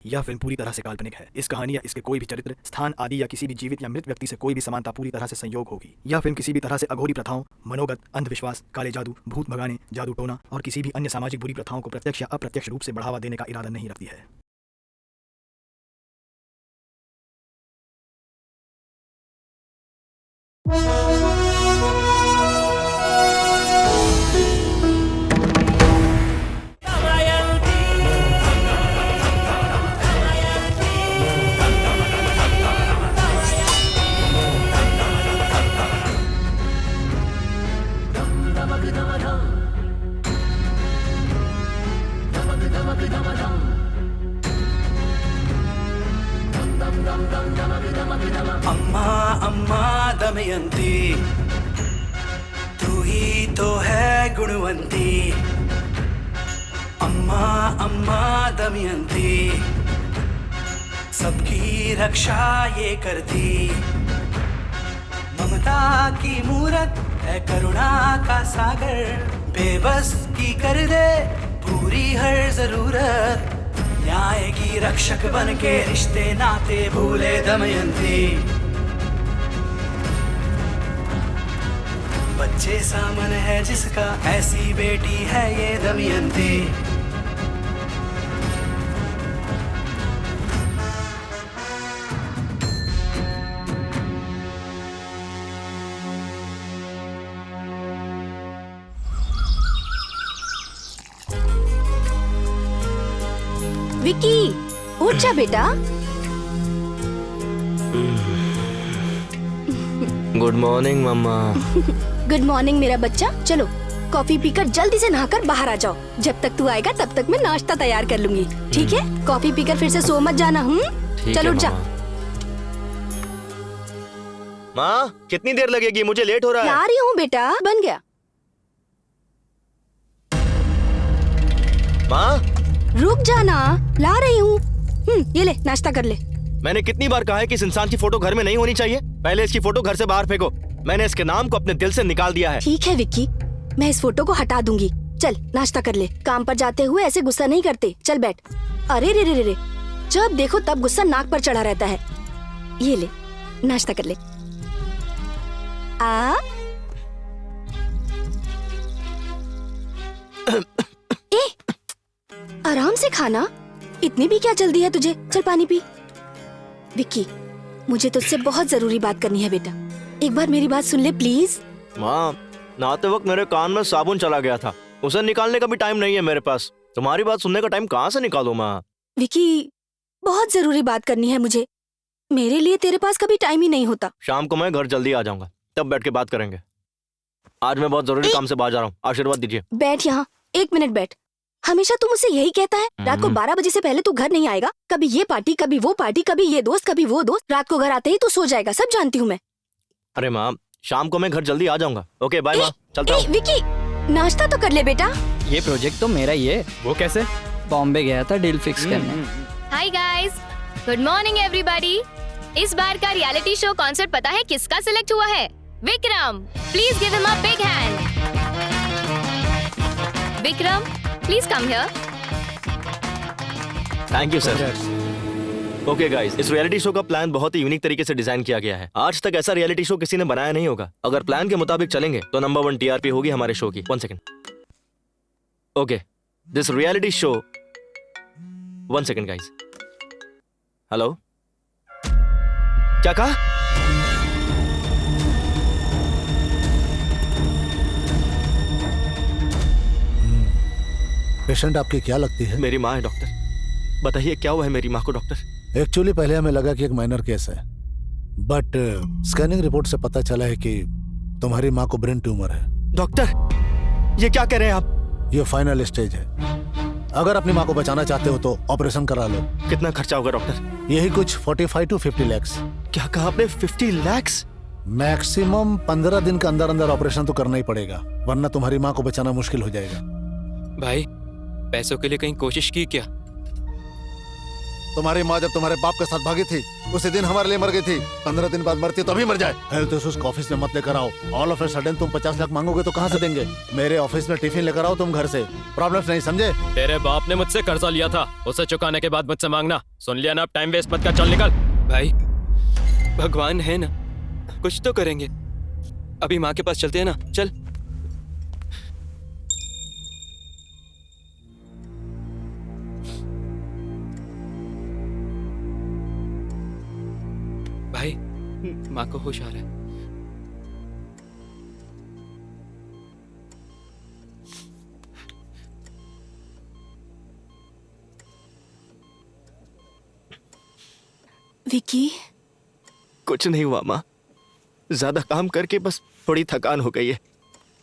यह फिल्म पूरी तरह से काल्पनिक है। इस कहानी या इसके कोई भी चरित्र, स्थान आदि या किसी भी जीवित या मृत व्यक्ति से कोई भी समानता पूरी तरह से संयोग होगी। यह फिल्म किसी भी तरह से अघोरी प्रथाओं, मनोगत, अंधविश्वास, काले जादू, भूत भगाने, जादू टोना और किसी भी अन्य सामाजिक बुरी प्रथाओं को प्रत्यक्ष या अप्रत्यक्ष रूप से बढ़ावा देने का इरादा नहीं रखती है। अम्मा अम्मा दमयंती, तू ही तो है गुणवंती। अम्मा अम्मा दमयंती, सबकी रक्षा ये करती। ममता की मूरत है, करुणा का सागर, बेबस की कर दे पूरी हर जरूरत। न्याय की रक्षक बन के रिश्ते नाते भूले दमयंती। बच्चे सा मन है जिसका, ऐसी बेटी है ये दमयंती। विक्की, उठ जा बेटा। गुड मॉर्निंग मम्मा। गुड मॉर्निंग मेरा बच्चा। चलो कॉफी पीकर जल्दी से नहाकर बाहर आ जाओ। जब तक तू आएगा तब तक मैं नाश्ता तैयार कर लूंगी, ठीक है? कॉफी पीकर फिर से सो मत जाना। चलो उठ जा। माँ कितनी देर लगेगी? मुझे लेट हो रहा है। ला रही हूँ बेटा, बन गया। माँ रुक जाना, ला रही हूँ। ये ले, नाश्ता कर ले। मैंने कितनी बार कहा है कि इस इंसान की फोटो घर में नहीं होनी चाहिए। पहले इसकी फोटो घर से बाहर फेंको। मैंने इसके नाम को अपने दिल से निकाल दिया है। ठीक है विक्की, मैं इस फोटो को हटा दूंगी। चल नाश्ता कर ले। काम पर जाते हुए ऐसे गुस्सा नहीं करते। चल बैठ। अरे रे रे रे, जब देखो तब गुस्सा नाक पर चढ़ा रहता है। ये ले, नाश्ता कर ले। आराम से खाना, इतनी भी क्या जल्दी है तुझे? चल पानी पी। विक्की, मुझे तुझसे बहुत जरूरी बात करनी है बेटा। एक बार मेरी बात सुन ले प्लीज। माँ नहाते वक्त मेरे कान में साबुन चला गया था, उसे निकालने का भी टाइम नहीं है मेरे पास। तुम्हारी बात सुनने का टाइम कहाँ से निकालूं माँ? विक्की, बहुत जरूरी बात करनी है मुझे। मेरे लिए तेरे पास कभी टाइम ही नहीं होता। शाम को मैं घर जल्दी आ जाऊंगा, तब बैठ के बात करेंगे। आज मैं बहुत जरूरी काम से बाहर जा रहा हूँ, आशीर्वाद दीजिए। बैठ यहाँ, 1 मिनट बैठ। हमेशा तू मुझसे यही कहता है, रात को 12 बजे से पहले तू घर नहीं आएगा। कभी ये पार्टी, कभी वो पार्टी, कभी ये दोस्त, कभी वो दोस्त। रात को घर आते ही तू सो जाएगा, सब जानती हूँ मैं। अरे माँ, शाम को मैं घर जल्दी आ जाऊंगा। ओके बाय माँ, चलता हूँ। विक्की, नाश्ता तो कर ले बेटा। ये प्रोजेक्ट तो मेरा ही है। वो कैसे? बॉम्बे गया था डील फिक्स करने। Hi guys, good morning everybody. इस बार का रियलिटी शो कॉन्सेप्ट पता है किसका सिलेक्ट हुआ है? Vikram. Please give him a big hand. Vikram, please come here. Thank you sir. Okay guys, इस रियलिटी शो का प्लान बहुत ही यूनिक तरीके से डिजाइन किया गया है। आज तक ऐसा रियलिटी शो किसी ने बनाया नहीं होगा। अगर प्लान के मुताबिक चलेंगे तो नंबर 1 टीआरपी होगी हमारे शो की। 1 second. Okay, this reality show 1 second guys. Hello, क्या कहा? पेशेंट आपकी क्या लगती है? मेरी माँ है डॉक्टर। बताइए क्या हुआ है मेरी माँ को डॉक्टर? एक्चुअली पहले हमें लगा कि एक माइनर केस है, बट स्कैनिंग रिपोर्ट से पता चला है कि तुम्हारी माँ को ब्रेन ट्यूमर है। डॉक्टर, ये क्या कह रहे हैं आप? ये फाइनल स्टेज है। अगर अपनी माँ को बचाना चाहते हो तो ऑपरेशन करा लो। कितना खर्चा होगा डॉक्टर? यही कुछ 45 to 50 लाख। क्या कहा आपने? 50 लाख? मैक्सिमम 15 दिन के अंदर अंदर ऑपरेशन तो करना ही पड़ेगा, वरना तुम्हारी माँ को बचाना मुश्किल हो जाएगा। भाई, पैसों के लिए कहीं कोशिश की क्या? तुम्हारी माँ जब तुम्हारे बाप के साथ भागी थी उसी दिन हमारे लिए मर गई थी। 15 दिन बाद मरती तो अभी मर जाए। हेल्थ इश्यूज को ऑफिस में मत लेकर आओ। ऑल ऑफ ए सडन तुम 50 लाख मांगोगे तो कहाँ से देंगे? मेरे ऑफिस में टिफिन लेकर आओ तुम घर से। प्रॉब्लम्स नहीं समझे? तेरे बाप ने मुझसे कर्जा लिया था, उसे चुकाने के बाद मुझसे मांगना। सुन लिया ना? अब टाइम वेस्ट मत कर, चल निकल। भाई भगवान है ना, कुछ तो करेंगे। अभी माँ के पास चलते हैं ना, चल। भाई माँ को होश आ रहा है। विकी, कुछ नहीं हुआ माँ, ज्यादा काम करके बस थोड़ी थकान हो गई है।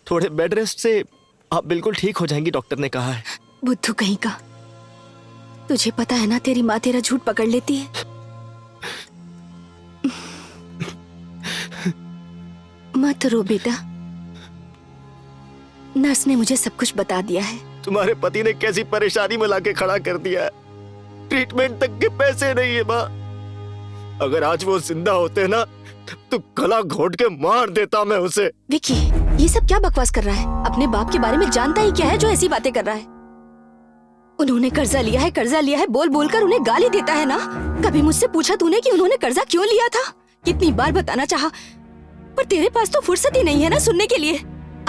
थोड़े बेड रेस्ट से आप बिल्कुल ठीक हो जाएंगी, डॉक्टर ने कहा है। बुद्धू कहीं का, तुझे पता है ना तेरी माँ तेरा झूठ पकड़ लेती है। मत रो बेटा, नर्स ने मुझे सब कुछ बता दिया है। तुम्हारे पति ने कैसी परेशानी में लाके खड़ा कर दिया है, ट्रीटमेंट तक के पैसे नहीं है माँ। अगर आज वो जिंदा होते ना तो गला घोट के मार देता मैं उसे। विकी, ये सब क्या बकवास कर रहा है? अपने बाप के बारे में जानता ही क्या है जो ऐसी बातें कर रहा है? उन्होंने कर्जा लिया है बोल बोल कर उन्हें गाली देता है ना। कभी मुझसे पूछा तूने कि उन्होंने कर्जा क्यों लिया था? कितनी बार बताना चाहा, पर तेरे पास तो फुर्सत ही नहीं है ना सुनने के लिए।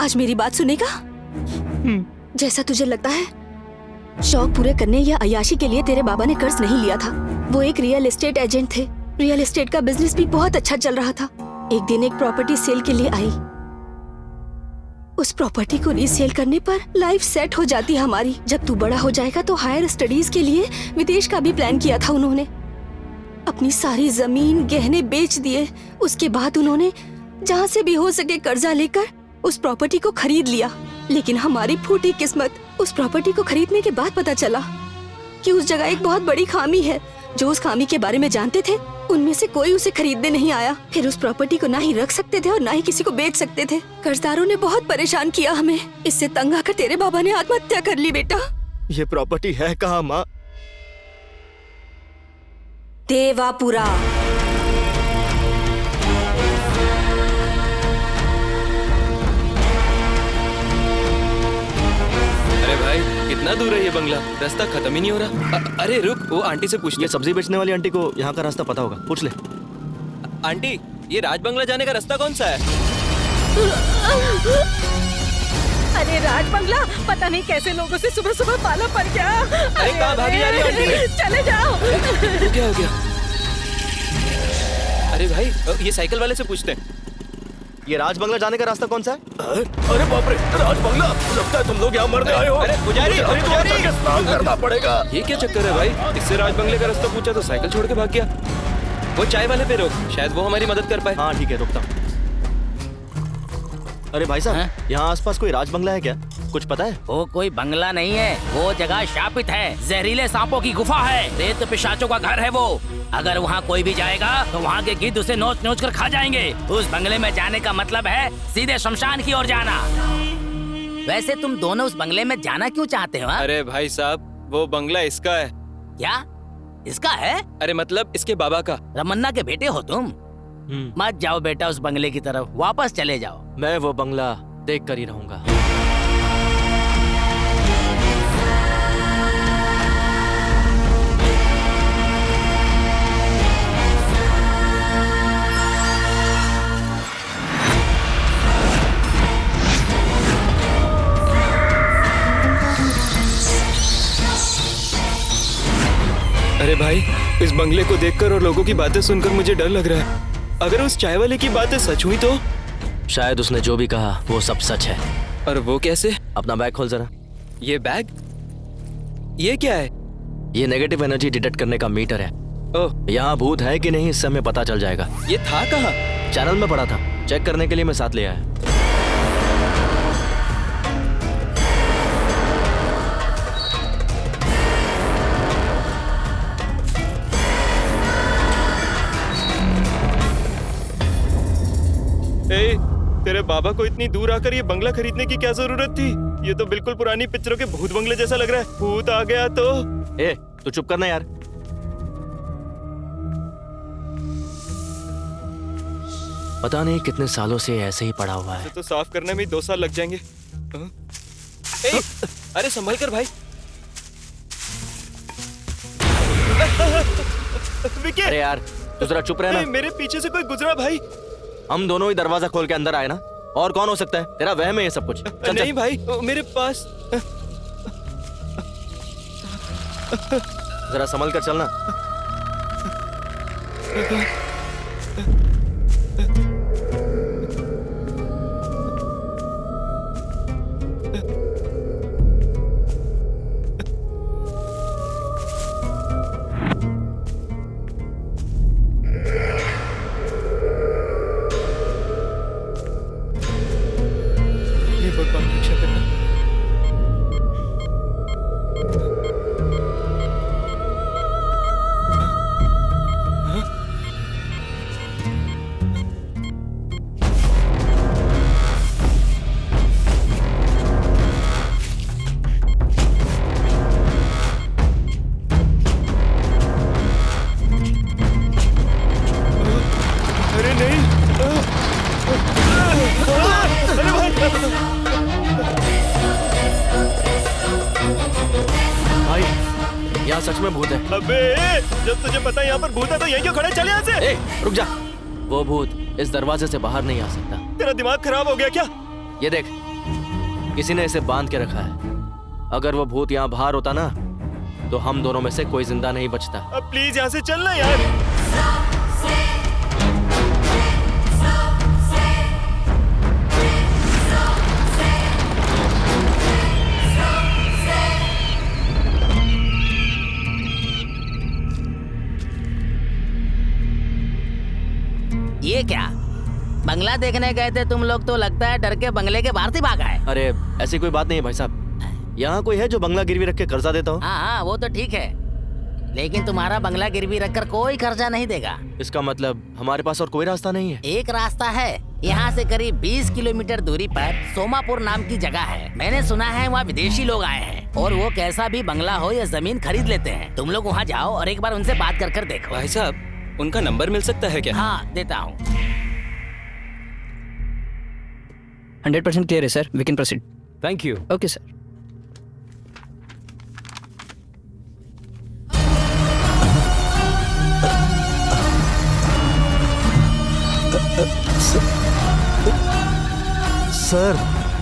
आज मेरी बात सुनेगा? जैसा तुझे लगता है, शौक पूरे करने या अय्याशी के लिए तेरे बाबा ने कर्ज नहीं लिया था। वो एक रियल एस्टेट एजेंट थे। रियल एस्टेट का बिजनेस भी बहुत अच्छा चल रहा था। एक दिन एक प्रॉपर्टी सेल के लिए आई। उस प्रॉपर्टी को रीसेल करने पर लाइफ सेट हो जाती हमारी। जब तू बड़ा हो जाएगा तो हायर स्टडीज के लिए विदेश का भी प्लान किया था उन्होंने। अपनी सारी जमीन गहने बेच दिए। उसके बाद उन्होंने जहाँ से भी हो सके कर्जा लेकर उस प्रॉपर्टी को खरीद लिया। लेकिन हमारी फूटी किस्मत, उस प्रॉपर्टी को खरीदने के बाद पता चला कि उस जगह एक बहुत बड़ी खामी है। जो उस खामी के बारे में जानते थे उनमें से कोई उसे खरीदने नहीं आया। फिर उस प्रॉपर्टी को ना ही रख सकते थे और ना ही किसी को बेच सकते थे। कर्जदारों ने बहुत परेशान किया हमें। इससे तंग आकर तेरे बाबा ने आत्महत्या कर ली। बेटा, ये प्रॉपर्टी है कहाँ माँ? देवापुरा। अरे भाई कितना दूर है ये बंगला? रास्ता खत्म ही नहीं हो रहा। अरे रुक, वो आंटी से पूछ ले। ये सब्जी बेचने वाली आंटी को यहाँ का रास्ता पता होगा, पूछ ले। आंटी, ये राज बंगला जाने का रास्ता कौन सा है? अरे राज बंगला, पता नहीं कैसे लोगों से सुबह सुबह पाला पड़ गया। अरे कहाँ भागी जा रही है आंटी? चले जाओ। क्या हो गया? अरे भाई, ये साइकिल वाले से पूछते हैं। ये राज बंगला जाने का रास्ता कौन सा है? अरे बाप रे, राज बंगला, लगता है तुम लोग यहाँ मरने आए हो। अरे पुजारी, स्नान करना पड़ेगा। ये क्या चक्कर है भाई? इससे राज बंगले का रास्ता पूछा तो साइकिल छोड़ के भाग गया। वो चाय वाले पे रोक, शायद वो हमारी मदद कर पाए। हाँ ठीक है, रुकता हूँ। अरे भाई साहब, यहाँ आसपास कोई राज बंगला है क्या? कुछ पता है? वो कोई बंगला नहीं है, वो जगह शापित है। जहरीले सांपों की गुफा है, रेत पिशाचों का घर है वो। अगर वहाँ कोई भी जाएगा तो वहाँ के गिद्ध उसे नोच नोच कर खा जाएंगे। उस बंगले में जाने का मतलब है सीधे शमशान की ओर जाना। वैसे तुम दोनों उस बंगले में जाना क्यों चाहते हो? अरे भाई साहब, वो बंगला इसका है। क्या इसका है? अरे मतलब इसके बाबा का। रमन्ना के बेटे हो तुम? मत जाओ बेटा उस बंगले की तरफ, वापस चले जाओ। मैं वो बंगला देख कर ही रहूंगा। अरे भाई, इस बंगले को देखकर और लोगों की बातें सुनकर मुझे डर लग रहा है। अगर उस चाय वाले की बातें सच हुई तो? शायद उसने जो भी कहा वो सब सच है। और वो कैसे? अपना बैग खोल जरा। ये बैग? ये क्या है? ये नेगेटिव एनर्जी डिटेक्ट करने का मीटर है। ओह, यहाँ भूत है कि नहीं इससे हमें पता चल जाएगा। ये था कहाँ? चैनल में पड़ा था, चेक करने के लिए मैं साथ ले आया। तेरे बाबा को इतनी दूर आकर ये बंगला खरीदने की क्या जरूरत थी? ये तो बिल्कुल पुरानी पिक्चरों के भूत बंगले जैसा लग रहा है। भूत आ गया तो? ए, तू चुप करना यार। पता नहीं कितने सालों से ऐसे ही पड़ा हुआ है। तो साफ करने में 2 साल लग जाएंगे। हाँ? ए, अरे संभल कर भाई। विकी! अरे यार तू जरा चुप रहना। मेरे पीछे से कोई गुजरा भाई। हम दोनों ही दरवाजा खोल के अंदर आए ना, और कौन हो सकता है? तेरा वहम है ये सब कुछ। चल, नहीं चल। भाई, मेरे पास जरा संभल कर चलना। ये भगवान रक्षा करना। अरे नहीं। अरे भाई यहाँ सच में भूत है। अबे जब तुझे पता है यहाँ पर भूत है तो यहीं क्यों खड़े? चल यहाँ से। ए, रुक जा। वो भूत इस दरवाजे से बाहर नहीं आ सकता। तेरा दिमाग खराब हो गया क्या? ये देख, किसी ने इसे बांध के रखा है। अगर वो भूत यहाँ बाहर होता ना, तो हम दोनों में से कोई जिंदा नहीं बचता। अब प्लीज यहाँ से चलना यार। ये क्या बंगला देखने गए थे तुम लोग? तो लगता है डर के बंगले के बाहर से भागा है। अरे ऐसी कोई बात नहीं है भाई साहब। यहाँ कोई है जो बंगला गिरवी रख के कर्जा देता हो? हाँ वो तो ठीक है, लेकिन तुम्हारा बंगला गिरवी रखकर कोई कर्जा नहीं देगा। इसका मतलब हमारे पास और कोई रास्ता नहीं है? एक रास्ता है। यहाँ से करीब 20 किलोमीटर दूरी पर सोमापुर नाम की जगह है। मैंने सुना है वहाँ विदेशी लोग आए हैं और वो कैसा भी बंगला हो या जमीन खरीद लेते हैं। तुम लोग वहाँ जाओ और एक बार उनसे बात कर देखो। भाई साहब उनका नंबर मिल सकता है क्या? हाँ देता हूँ। 100% क्लियर है sir, we can proceed. Thank you. Okay sir. Sir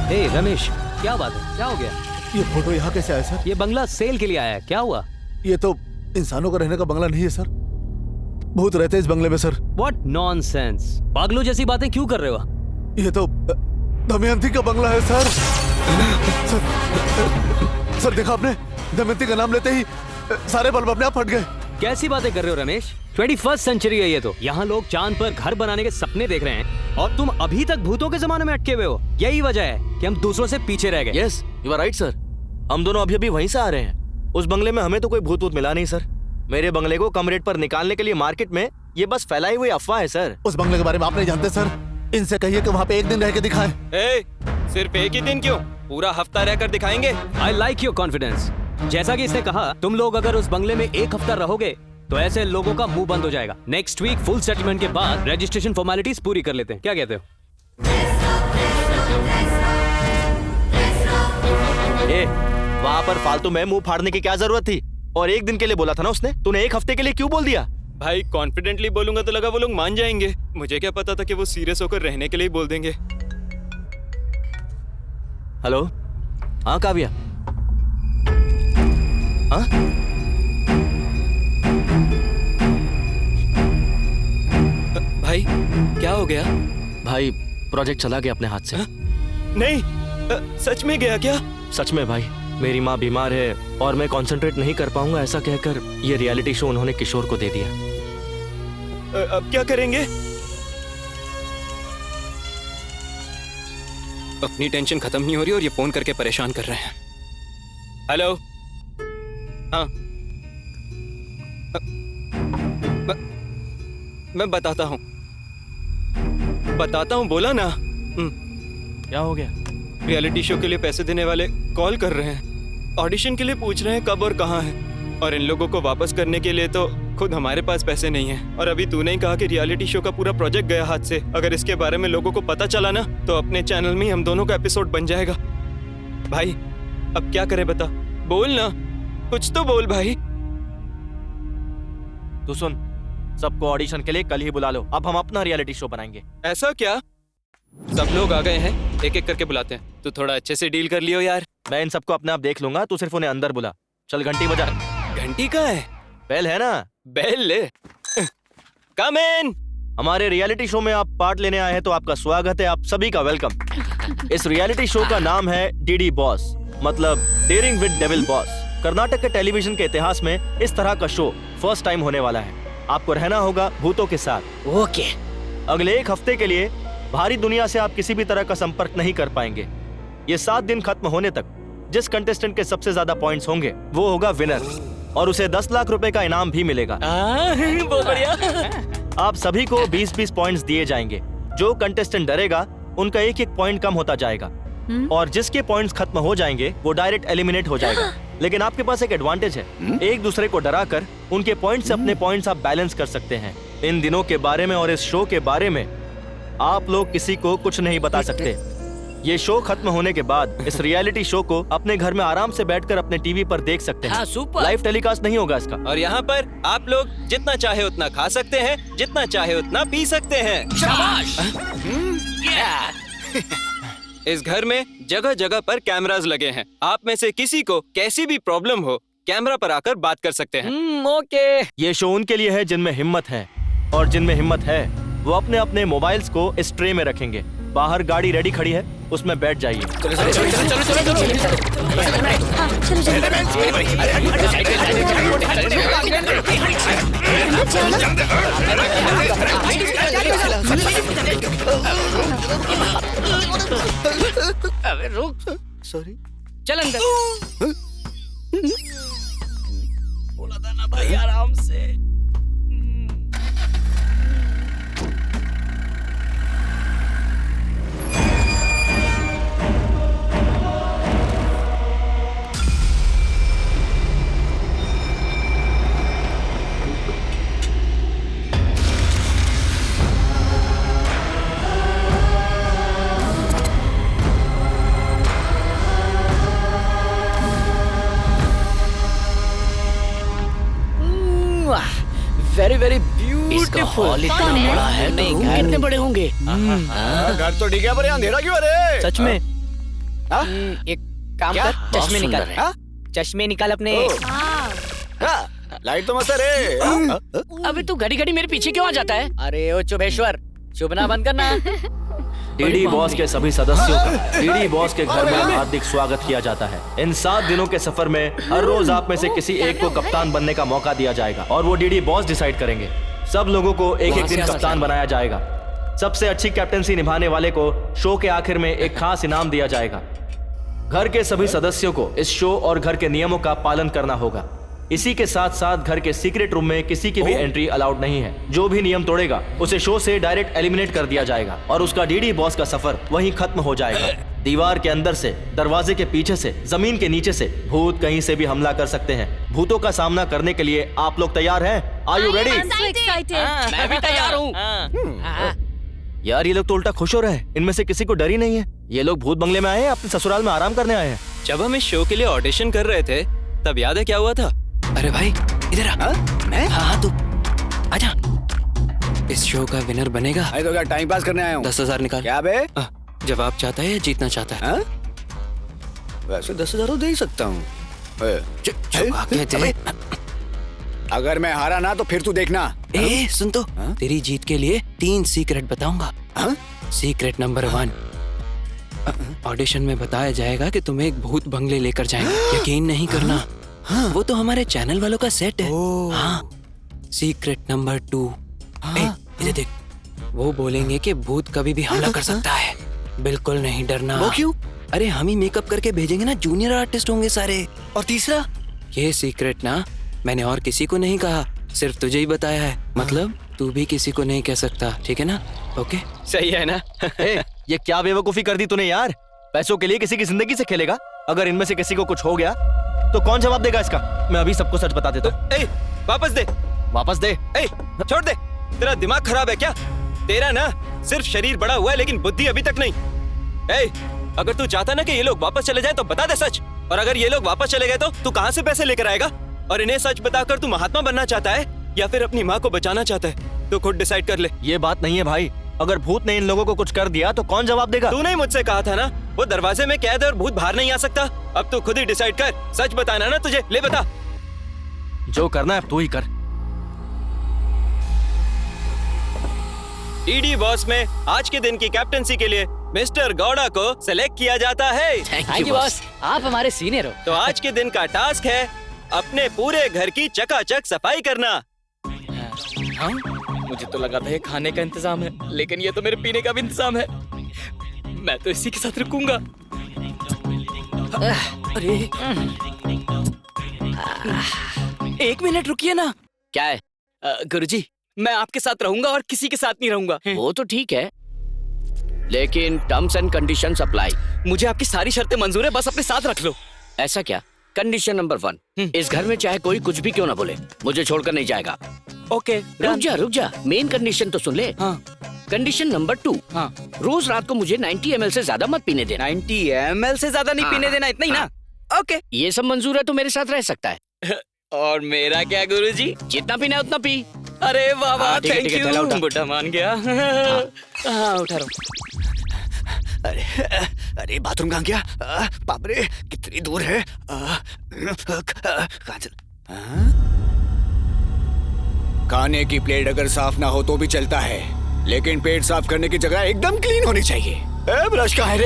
hey Ramesh, क्या बात है? क्या हो गया? ये फोटो यहाँ कैसे आया सर? ये बंगला सेल के लिए आया है, क्या हुआ? ये तो इंसानों का रहने का बंगला नहीं है सर, भूत रहते हैं इस बंगले में सर। व्हाट नॉनसेंस, पागलों जैसी बातें क्यों कर रहे हो? ये तो दमयंती का बंगला है सर। सर देखा आपने, दमयंती का नाम लेते ही सारे बल्ब अपने आप फट गए। कैसी बातें कर रहे हो रमेश? 21st सेंचुरी है ये तो। यहाँ लोग चांद पर घर बनाने के सपने देख रहे हैं और तुम अभी तक भूतों के जमाने में अटके हुए हो। यही वजह है कि हम दूसरों से पीछे रह गए। Yes you are right sir, हम दोनों अभी वहीं से आ रहे हैं। उस बंगले में हमें तो कोई भूत मिला नहीं सर। मेरे बंगले को कम रेट पर निकालने के लिए मार्केट में ये बस फैलाई हुई अफवाह है सर। उस बंगले के बारे में आप नहीं जानते सर, इनसे कहिए कि वहाँ पे एक दिन रह के दिखाएं। सिर्फ एक ही दिन क्यों, पूरा हफ्ता रहकर दिखाएंगे। I like your confidence. जैसा कि इसने कहा, तुम लोग अगर उस बंगले में एक हफ्ता रहोगे तो ऐसे लोगों का मुंह बंद हो जाएगा। नेक्स्ट वीक फुल सेटलमेंट के बाद रजिस्ट्रेशन फॉर्मेलिटीज पूरी कर लेते हैं, क्या कहते हो? वहाँ पर फालतू में मुंह फाड़ने की क्या जरूरत थी? और एक दिन के लिए बोला था ना उसने, तूने एक हफ्ते के लिए क्यों बोल दिया? भाई कॉन्फिडेंटली बोलूंगा तो लगा वो लोग मान जाएंगे। मुझे क्या पता था कि वो सीरियस होकर रहने के लिए बोल देंगे। हेलो, हाँ काव्या। हाँ भाई क्या हो गया? भाई प्रोजेक्ट चला गया अपने हाथ से। नहीं, सच में गया क्या? सच में भाई, मेरी माँ बीमार है और मैं कंसंट्रेट नहीं कर पाऊंगा, ऐसा कहकर ये रियलिटी शो उन्होंने किशोर को दे दिया। अब क्या करेंगे? अपनी टेंशन खत्म नहीं हो रही और ये फोन करके परेशान कर रहे हैं। हेलो, हाँ मैं बताता हूँ बोला ना। क्या हो गया? रियलिटी शो के लिए पैसे देने वाले कॉल कर रहे हैं, ऑडिशन के लिए पूछ रहे हैं कब और कहाँ है, और इन लोगों को वापस करने के लिए तो खुद हमारे पास पैसे नहीं है और अभी तूने ही कहा कि रियलिटी शो का पूरा प्रोजेक्ट गया हाथ से। अगर इसके बारे में लोगों को पता चला ना तो अपने चैनल में ही हम दोनों का एपिसोड बन जाएगा। भाई अब क्या करें बता, बोल ना, कुछ तो बोल भाई। तू सुन, सबको ऑडिशन के लिए कल ही बुला लो। अब हम अपना रियलिटी शो बनाएंगे। ऐसा क्या? सब लोग आ गए हैं, एक एक करके बुलाते हैं। तू थोड़ा अच्छे से डील कर लियो यार। मैं इन सबको अपने आप देख लूंगा, तू सिर्फ उन्हें अंदर बुला। चल घंटी बजा। घंटी कहाँ है? बेल है ना? बेल ले। कम इन। हमारे रियलिटी शो में आप पार्ट लेने आए हैं तो आपका स्वागत है, आप सभी का वेलकम। इस रियलिटी शो का नाम है डीडी बॉस, मतलब daring with devil boss. Karnataka के टेलीविजन के इतिहास में इस तरह का शो फर्स्ट टाइम होने वाला है। आपको रहना होगा भूतों के साथ। ओके। अगले 1 हफ्ते के लिए बाहरी दुनिया से आप किसी भी तरह का संपर्क नहीं कर पाएंगे। ये 7 दिन खत्म होने तक जिस कंटेस्टेंट के सबसे ज्यादा पॉइंट्स होंगे वो होगा विनर और उसे 10 लाख रुपए का इनाम भी मिलेगा। बहुत बढ़िया। आप सभी को 20-20 पॉइंट्स दिए जाएंगे। जो कंटेस्टेंट डरेगा उनका 1-1 पॉइंट कम होता जाएगा और जिसके पॉइंट्स खत्म हो जाएंगे वो डायरेक्ट एलिमिनेट हो जाएगा। लेकिन आपके पास एक एडवांटेज है, एक दूसरे को डराकर उनके पॉइंट से अपने पॉइंट्स आप बैलेंस कर सकते हैं। इन दिनों के बारे में और इस शो के बारे में आप लोग किसी को कुछ नहीं बता सकते। ये शो खत्म होने के बाद इस रियलिटी शो को अपने घर में आराम से बैठकर अपने टीवी पर देख सकते हैं। लाइव टेलीकास्ट नहीं होगा इसका। और यहाँ पर आप लोग जितना चाहे उतना खा सकते हैं, जितना चाहे उतना पी सकते हैं। शाबाश। इस घर में जगह जगह पर कैमरास लगे हैं। आप में से किसी को कैसी भी प्रॉब्लम हो कैमरा पर आकर बात कर सकते हैं। ओके। ये शो उनके लिए है जिनमें हिम्मत है, और जिनमें हिम्मत है वो अपने अपने मोबाइल्स को इस ट्रे में रखेंगे। बाहर गाड़ी रेडी खड़ी है, उसमें बैठ जाइए। अबे रुक। सॉरी। चल अंदर। बोला था ना भाई आराम से। Very very beautiful. इतना बड़ा है तो रूम कितने बड़े होंगे? घर तो ठीक है पर अंधेरा क्यों है? सच में? एक काम कर, चश्मे निकाल। चश्मे निकाल अपने। लाइट तो मत रे। अबे तू घड़ी घड़ी मेरे पीछे क्यों आ जाता है? अरे ओ चुभेश्वर, चुभना बंद करना। डीडी बॉस के सभी सदस्यों का डीडी बॉस के घर में हार्दिक स्वागत किया जाता है। इन 7 दिनों के सफर में हर रोज आप में से किसी एक को कप्तान बनने का मौका दिया जाएगा और वो डीडी बॉस डिसाइड करेंगे। सब लोगों को एक-एक दिन कप्तान बनाया जाएगा। सबसे अच्छी कैप्टनसी निभाने वाले को शो के आखिर में एक खास इनाम दिया जाएगा। घर के सभी सदस्यों को इस शो और घर के नियमों का पालन करना होगा। इसी के साथ साथ घर के सीक्रेट रूम में किसी की भी एंट्री अलाउड नहीं है। जो भी नियम तोड़ेगा उसे शो से डायरेक्ट एलिमिनेट कर दिया जाएगा और उसका डीडी बॉस का सफर वहीं खत्म हो जाएगा। दीवार के अंदर से, दरवाजे के पीछे से, जमीन के नीचे से भूत कहीं से भी हमला कर सकते हैं। भूतों का सामना करने के लिए आप लोग तैयार हैं? Are you ready? मैं भी तैयार हूँ। यार ये लोग तो उल्टा खुश हो रहे हैं। इनमें से किसी को डर ही नहीं है। ये लोग भूत बंगले में आए हैं, अपने ससुराल में आराम करने आए हैं। जब हम इस शो के लिए ऑडिशन कर रहे थे तब याद है क्या हुआ था? अरे भाई इधर आ। मैं? हाँ तू आजा। इस शो का विनर बनेगा। अरे तो क्या टाइम पास करने आया हूँ? 10,000 निकाल। क्या बे? जवाब चाहता है या जीतना चाहता है? वैसे 10,000 तो दे ही सकता हूँ। अगर मैं हारा ना तो फिर तू देखना। सुन तो, तेरी जीत के लिए 3 सीक्रेट बताऊंगा। सीक्रेट नंबर 1, ऑडिशन में बताया जाएगा कि तुम्हें एक भूत बंगले लेकर जाएंगे। यकीन नहीं करना, वो तो हमारे चैनल वालों का सेट है। हाँ। सीक्रेट नंबर 2, इधर देख, वो बोलेंगे कि भूत कभी भी हमला कर सकता है, बिल्कुल नहीं डरना। वो क्यों? अरे हम ही मेकअप करके भेजेंगे ना, जूनियर आर्टिस्ट होंगे सारे। और तीसरा? ये सीक्रेट ना मैंने और किसी को नहीं कहा, सिर्फ तुझे ही बताया है। मतलब तू भी किसी को नहीं कह सकता, ठीक है ना? ओके, सही है ना? ये क्या बेवकूफी कर दी तूने यार। पैसों के लिए किसी की जिंदगी से खेलेगा। अगर इनमें से किसी को कुछ हो गया तो कौन जवाब देगा इसका? मैं अभी सबको सच बता देता हूँ। वापस दे। वापस दे। ए, छोड़ दे। तेरा दिमाग खराब है क्या? तेरा ना सिर्फ शरीर बड़ा हुआ है लेकिन बुद्धि अभी तक नहीं। ए, अगर तू चाहता ना कि ये लोग वापस चले जाएं तो बता दे सच। और अगर ये लोग वापस चले गए तो तू कहाँ से पैसे लेकर आएगा? और इन्हें सच बताकर तू महात्मा बनना चाहता है या फिर अपनी माँ को बचाना चाहता है? तो खुद डिसाइड कर ले। ये बात नहीं है भाई, अगर भूत ने इन लोगों को कुछ कर दिया तो कौन जवाब देगा? तूने ही मुझसे कहा था ना वो दरवाजे में कैद है और भूत बाहर नहीं आ सकता। अब तू खुद ही डिसाइड कर, सच बताना ना तुझे। ले बता। जो करना है तू ही कर। ईडी बॉस में आज के दिन की कैप्टनसी के लिए मिस्टर गौड़ा को सिलेक्ट किया जाता है। थैंक यू बॉस, आप हमारे सीनियर हो। तो आज के दिन का टास्क है अपने पूरे घर की चकाचक सफाई करना। हाँ? मुझे तो लगा था ये खाने का इंतजाम है, लेकिन ये तो मेरे पीने का भी इंतजाम है। मैं तो इसी के साथ रुकूंगा। अरे एक मिनट रुकिए ना। क्या है? गुरुजी, मैं आपके साथ रहूंगा और किसी के साथ नहीं रहूंगा। वो तो ठीक है, लेकिन टर्म्स एंड कंडीशंस अप्लाई। मुझे आपकी सारी शर्तें मंजूर है, बस अपने साथ रख लो। ऐसा क्या? कंडीशन नंबर 1, इस घर में चाहे कोई कुछ भी क्यों ना बोले, मुझे छोड़कर नहीं जाएगा। ओके, रुक जा, मेन कंडीशन तो सुन ले। हाँ। कंडीशन नंबर 2, हाँ। रोज रात को मुझे 90 ml से ज्यादा मत पीने देना। 90 ml से ज्यादा नहीं पीने देना, इतना ही ना? ओके, ये सब मंजूर है तो मेरे साथ रह सकता है। और मेरा क्या गुरुजी? जितना पीना है उतना पी। अरे वाह वाह, ठीक है, थैंक ठीक है, चला उठा। यू। बुड्ढा मान गया। हाँ, उठा रहा हूँ। अरे बाथरूम कहाँ गया? बाप रे, कितनी दूर है? कहाँ चल? खाने की प्लेट अगर साफ ना हो तो भी चलता है, लेकिन पेट साफ करने की जगह एकदम क्लीन होनी चाहिए। ब्रश कहाँ है रे?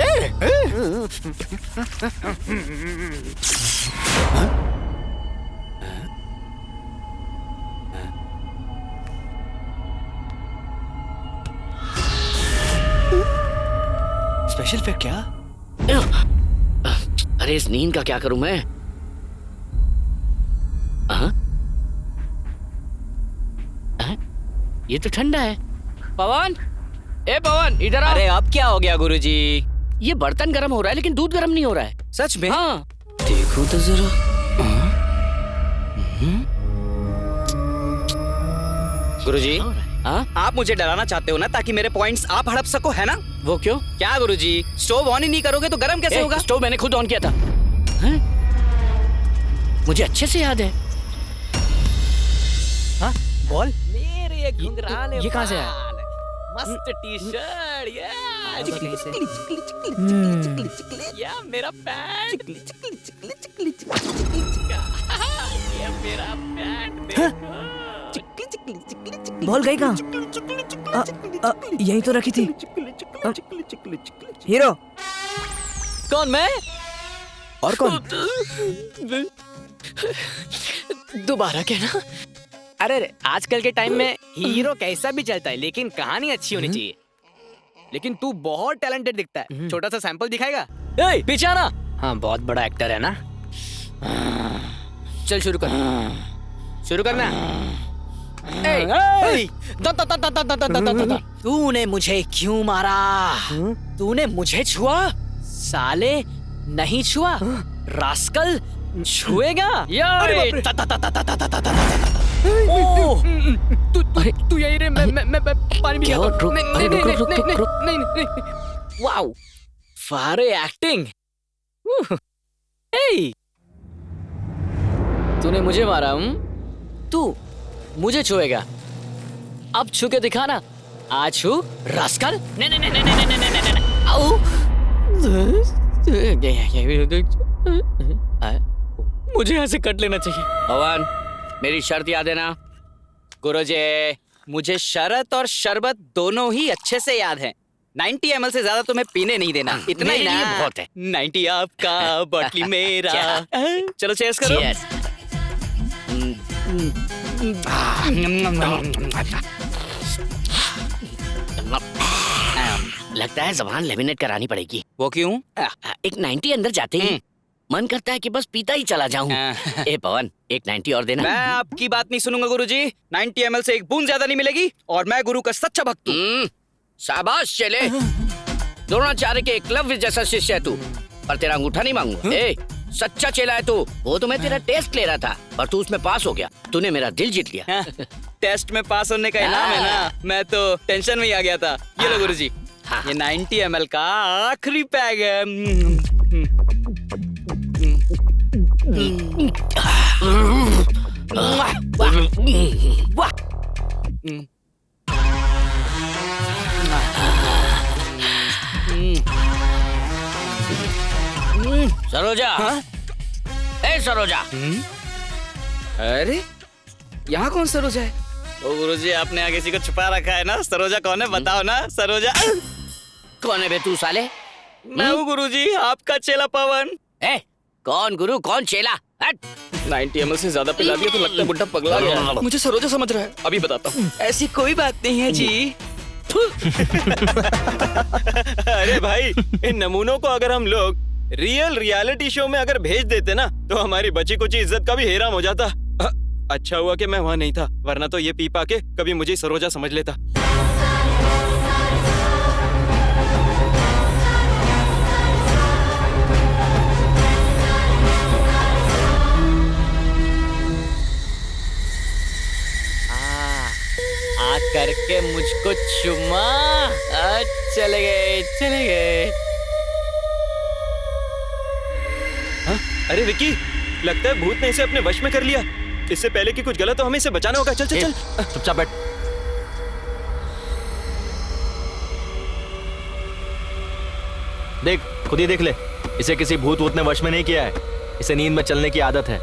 स्पेशल इफेक्ट क्या? अरे इस नींद का क्या करूं मैं? ये तो ठंडा है। पवन, ए पवन, इधर आ। अरे अब क्या हो गया गुरुजी? ये बर्तन गर्म हो रहा है लेकिन दूध गर्म नहीं हो रहा है। सच में? हाँ, देखो तो जरा। गुरुजी, हाँ? आप मुझे डराना चाहते हो ना, ताकि मेरे पॉइंट्स आप हड़प सको, है ना? वो क्यों? क्या गुरुजी, स्टोव ऑन ही नहीं करोगे तो गर्म कैसे होगा? स्टोव मैंने खुद ऑन किया था। हैं? मुझे अच्छे से याद है। हाँ? बॉल? मेरे घुंघराले ये कहाँ से आया? मस्त टी शर्ट, या मेरा पैंट, ये मेरा पैंट देखो। बॉल गई कहाँ? यहीं तो रखी थी। हीरो कौन? मैं? और कौन? दोबारा कहना। अरे आजकल के टाइम में हीरो कैसा भी चलता है, लेकिन कहानी अच्छी होनी चाहिए। लेकिन तू बहुत टैलेंटेड दिखता है। छोटा सा सैंपल दिखाएगा? ए, पीछे आना। हाँ, बहुत बड़ा एक्टर है ना। चल शुरू कर। शुरू करना। तूने मुझे क्यों मारा? तूने मुझे छुआ? साले नहीं छुआ, रास्कल छुएगा। तू यही रे, मैं पानी भी नहीं। वाओ, फारे एक्टिंग। तूने मुझे मारा? तू मुझे छुएगा? अब छू के दिखाना। आज छू, रास्कल। मुझे ऐसे कट लेना चाहिए। भगवान, मेरी शर्त याद है ना? गुरुजी, मुझे शरत और शरबत दोनों ही अच्छे से याद है। 90 ml से ज्यादा तुम्हें पीने नहीं देना, इतना ही ना? बहुत है। 90 आपका, बॉटली मेरा। चलो चेयर्स करो। लगता है ज़बान लेमिनेट करानी पड़ेगी। वो क्यों? एक 90 अंदर जाते ही मन करता है कि बस पीता ही चला जाऊं। ए पवन, एक 90 और देना। मैं आपकी बात नहीं सुनूंगा गुरुजी। 90 ml से एक बूंद ज्यादा नहीं मिलेगी, और मैं गुरु का सच्चा भक्त हूँ। शाबाश चले। द्रोणाचार्य के एकलव्य जैसा शिष्य है तू, पर तेरा अंगूठा नहीं मांगूंगा। ए, सच्चा चेला है तू। वो तो मैं तेरा टेस्ट ले रहा था, पर तू उसमें पास हो गया। तूने मेरा दिल जीत लिया। टेस्ट में पास होने का इनाम है ना। मैं तो टेंशन में ही आ गया था। ये लो गुरुजी, ये 90 ml का आखिरी पैग है। सरोजा, ए सरोजा। अरे यहाँ कौन सरोजा है? ओ गुरुजी, आपने आगे किसी को छुपा रखा है ना। सरोजा कौन है बताओ ना। सरोजा कौन है बे तू साले? मैं हूँ गुरुजी, आपका चेला पवन। ए, कौन गुरु कौन चेला? 90 ml से ज्यादा पिला दिया तो लगता है बुड्ढा पगला गया। मुझे सरोजा समझ रहा है, अभी बताता हूँ। ऐसी कोई बात नहीं है जी। अरे भाई, इन नमूनों को अगर हम लोग रियलिटी शो में अगर भेज देते ना, तो हमारी बची कुछ इज्जत का भी हेराम हो जाता। अच्छा हुआ कि मैं वहाँ नहीं था, वरना तो ये पी पा के कभी मुझे सरोजा समझ लेता। आ करके मुझको चुमा। चले गए चले गए। अरे विकी, लगता है भूत ने इसे अपने वश में कर लिया। इससे पहले कि कुछ गलत हो, हमें इसे बचाना होगा। चल चल चल, चुपचाप बैठ। देख, खुद ही देख ले। इसे किसी भूत वूत ने वश में नहीं किया है। इसे नींद में चलने की आदत है।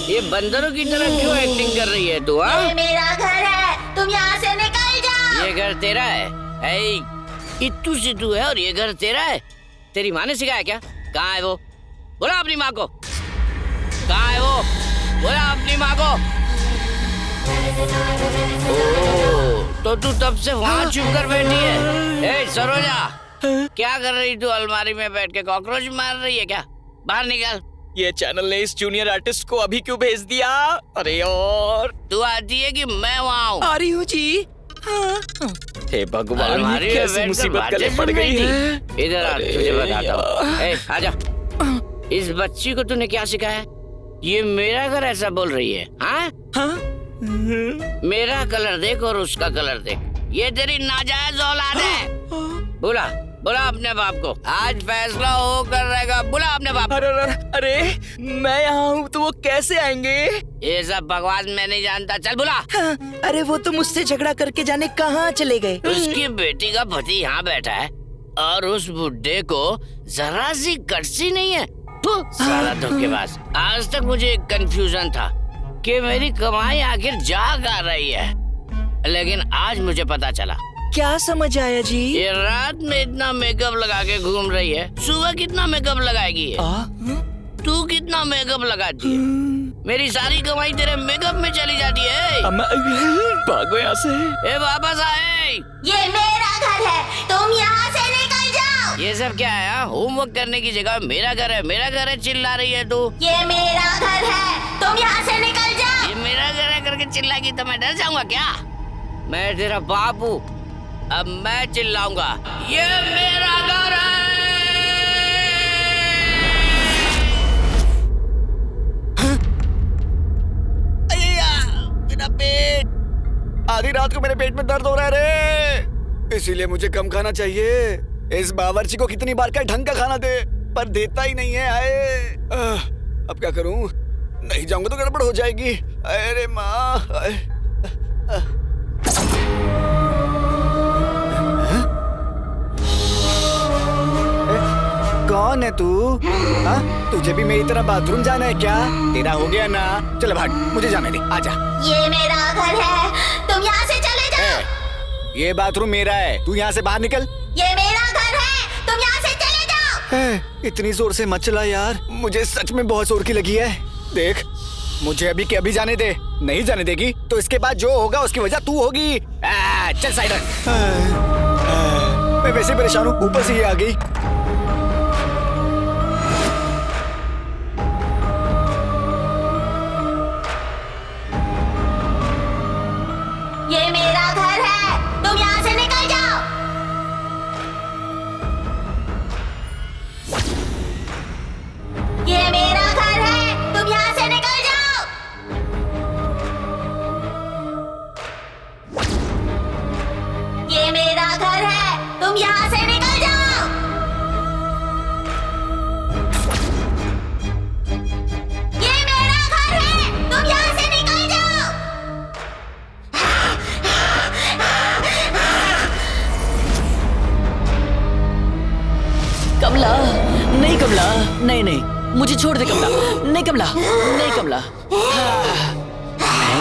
ये बंदरों की तरह क्यों एक्टिंग कर रही है तू? ये मेरा घर है, तुम यहाँ से निकल जाओ। ये घर तेरा है? इत्तू सिद्धू है और ये घर तेरा है? तेरी माँ ने सिखाया क्या? कहाँ है वो? बोला अपनी माँ को। कहाँ है वो? बोला अपनी माँ को। तो तू तब से वहाँ चुप कर बैठी है। ए सरोजा, क्या कर रही तू? अलमारी में बैठ के कॉकरोच मार रही है क्या? बाहर निकल। ये चैनल ने इस जूनियर आर्टिस्ट को अभी क्यों भेज दिया? अरे और तू आती है कि मैं वहाँ हूँ? आ रही हूँ जी। हे भगवान, ये कैसी मुसीबत गले पड़ गई है। इधर आ, तुझे बताता हूँ। आजा। इस बच्ची को तूने क्या सिखाया? ये मेरा घर ऐसा बोल रही है? हाँ? मेरा कलर देख और उसका कलर देख। ये तेरी नाजायज औलाद है। बोला बोला अपने बाप को। आज फैसला हो कर रहेगा। बोला अपने बाप। अरे मैं यहाँ हूँ तो वो कैसे आएंगे? ये सब बकवास मैं नहीं जानता। चल बोला। अरे वो तो मुझसे झगड़ा करके जाने कहाँ चले गए। उसकी बेटी का पति यहाँ बैठा है और उस बुड्ढे को जरा सी कटसी नहीं है। सारा धोखेबाज। आज तक मुझे एक कंफ्यूजन था कि मेरी कमाई आखिर जा कहाँ रही है, लेकिन आज मुझे पता चला। क्या समझ आया जी? ये रात में इतना मेकअप लगा के घूम रही है, सुबह कितना मेकअप लगाएगी ये? तू कितना मेकअप लगाती है? मेरी सारी कमाई तेरे मेकअप में चली जाती है। भागो यहाँ से। ए वापस आए। ये मेरा घर है, तुम यहाँ से निकल जाओ। ये सब क्या है? होमवर्क करने की जगह मेरा घर है चिल्ला रही है तू। ये मेरा घर है, तुम यहाँ से निकल जाओ। ये मेरा घर है करके चिल्लाएगी तो मैं डर जाऊंगा क्या? मैं तेरा बाप हूँ, अब मैं चिल्लाऊंगा। ये मेरा घर है। मेरा पेट, आधी रात को मेरे पेट में दर्द हो रहा है रे, इसीलिए मुझे कम खाना चाहिए। इस बावर्ची को कितनी बार क्या ढंग का खाना दे, पर देता ही नहीं है। आए अब क्या करूं? नहीं जाऊंगा तो गड़बड़ हो जाएगी। अरे माँ, कौन है तू? तुझे भी मेरी तरह बाथरूम जाना है क्या? तेरा हो गया ना, चल भाग, मुझे जाने दे, आजा। ये मेरा घर है, तुम यहाँ से चले जाओ। ये बाथरूम मेरा है, तू यहाँ से बाहर निकल। ये मेरा घर है, तुम यहाँ से चले जाओ। इतनी जोर से मत चला यार, मुझे सच में बहुत जोर की लगी है। देख, मुझे अभी के अभी जाने दे। नहीं जाने देगी तो इसके बाद जो होगा उसकी वजह तू होगी। चल साइड रख। मैं वैसे परेशान हूँ, ऊपर से ये आ गई। ये मेरा घर है, तुम यहाँ से निकल जाओ। ये मेरा घर है, तुम यहाँ से निकल जाओ। ये मेरा घर है, तुम यहाँ से निकल जाओ। ये मेरा घर है, तुम यहाँ से निकल जाओ। कमला, नहीं कमला, नहीं नहीं, मुझे छोड़ दे कमला, नहीं कमला, नहीं कमला।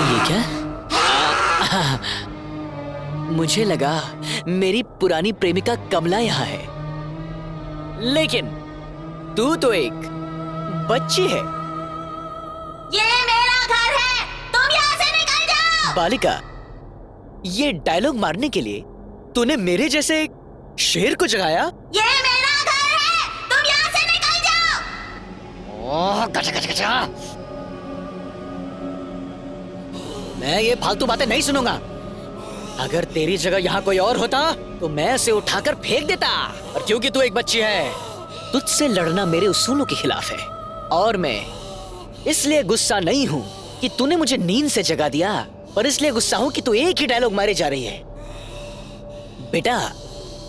ये क्या? मुझे लगा मेरी पुरानी प्रेमिका कमला यहाँ है, लेकिन तू तो एक बच्ची है। ये मेरा घर है, तुम यहाँ से निकल जाओ। बालिका, ये डायलॉग मारने के लिए तूने मेरे जैसे एक शेर को जगाया? ये मेरा घर है, तुम यहाँ से निकल जाओ। ओह, गचा गचा गचा। मैं ये फालतू बातें नहीं सुनूंगा। अगर तेरी जगह यहाँ कोई और होता तो मैं उसे उठाकर फेंक देता, और क्योंकि तू एक बच्ची है, तुझसे लड़ना मेरे उसूलों के खिलाफ है। और मैं इसलिए गुस्सा नहीं हूँ कि तूने मुझे नींद से जगा दिया, पर इसलिए गुस्सा हूँ कि तू एक ही डायलॉग मारे जा रही है। बेटा,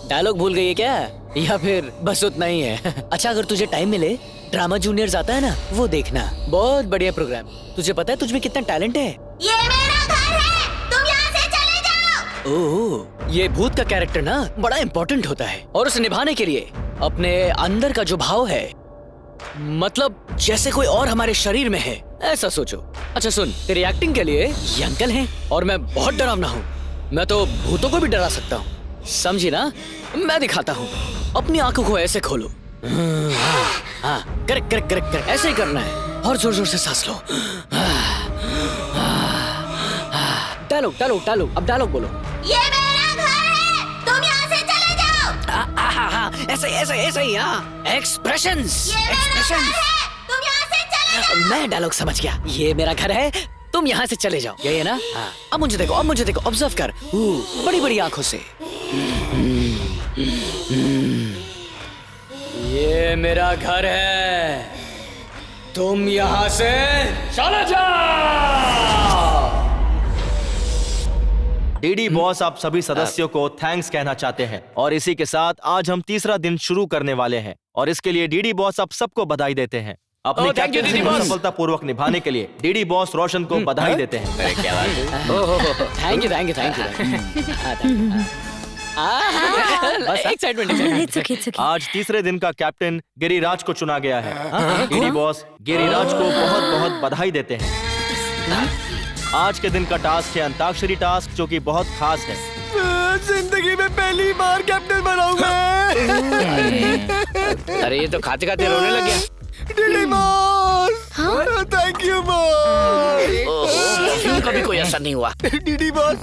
डायलॉग भूल गई है क्या, या फिर बस उतना ही है? अच्छा, अगर तुझे टाइम मिले, ड्रामा जूनियर्स आता है ना, वो देखना, बहुत बढ़िया प्रोग्राम। तुझे पता है तुझमें कितना टैलेंट है? ये मेरा घर है, तुम यहाँ से चले जाओ। ओह, ये भूत का कैरेक्टर ना बड़ा इम्पोर्टेंट होता है, और उसे निभाने के लिए अपने अंदर का जो भाव है, मतलब जैसे कोई और हमारे शरीर में है, ऐसा सोचो। अच्छा सुन, तेरी एक्टिंग के लिए ये अंकल हैं, और मैं बहुत डरावना हूँ। मैं तो भूतों को भी डरा सकता हूँ, समझी ना? मैं दिखाता हूँ। अपनी आंखों को ऐसे खोलो। हाँ, करेक्ट करेक्ट करेक्ट करेक्ट, ऐसे ही करना है, और जोर जोर से सांस लो। डायलॉग डायलॉग डायलॉग, अब डायलॉग बोलो। ये मेरा घर है, तुम यहाँ से चले जाओ। ऐसे ऐसे ऐसे ही, हाँ, एक्सप्रेशंस ये मेरा घर एक्सप्रेशंस। है, तुम यहाँ से चले जाओ। मैं डायलॉग समझ गया। ये मेरा घर है, तुम यहाँ से चले जाओ, यही है ना? हाँ। अब मुझे देखो, अब मुझे देखो, ऑब्जर्व कर, बड़ी बड़ी आंखों से। ये मेरा घर है, तुम यहाँ से चले जाओ। डीडी बॉस आप सभी सदस्यों को थैंक्स कहना चाहते हैं, और इसी के साथ आज हम तीसरा दिन शुरू करने वाले हैं, और इसके लिए डीडी बॉस आप सबको बधाई देते हैं। अपनी कैप्टनसी को सफलतापूर्वक निभाने के लिए डीडी बॉस रोशन को बधाई देते हैं। अरे क्या बात है। Thank you thank you thank you. Excitement. आज तीसरे दिन का कैप्टन गिरिराज को चुना गया है। डीडी बॉस गिरिराज को बहुत बहुत बधाई देते हैं। आज के दिन का टास्क है अंताक्षरी टास्क, जो कि बहुत खास है। जिंदगी में पहली बार कैप्टन बना हूं मैं। अरे ये तो खाते खाते रोने लग गया। DD boss, thank you boss. कभी कोई असर नहीं हुआ। डीडी बॉस,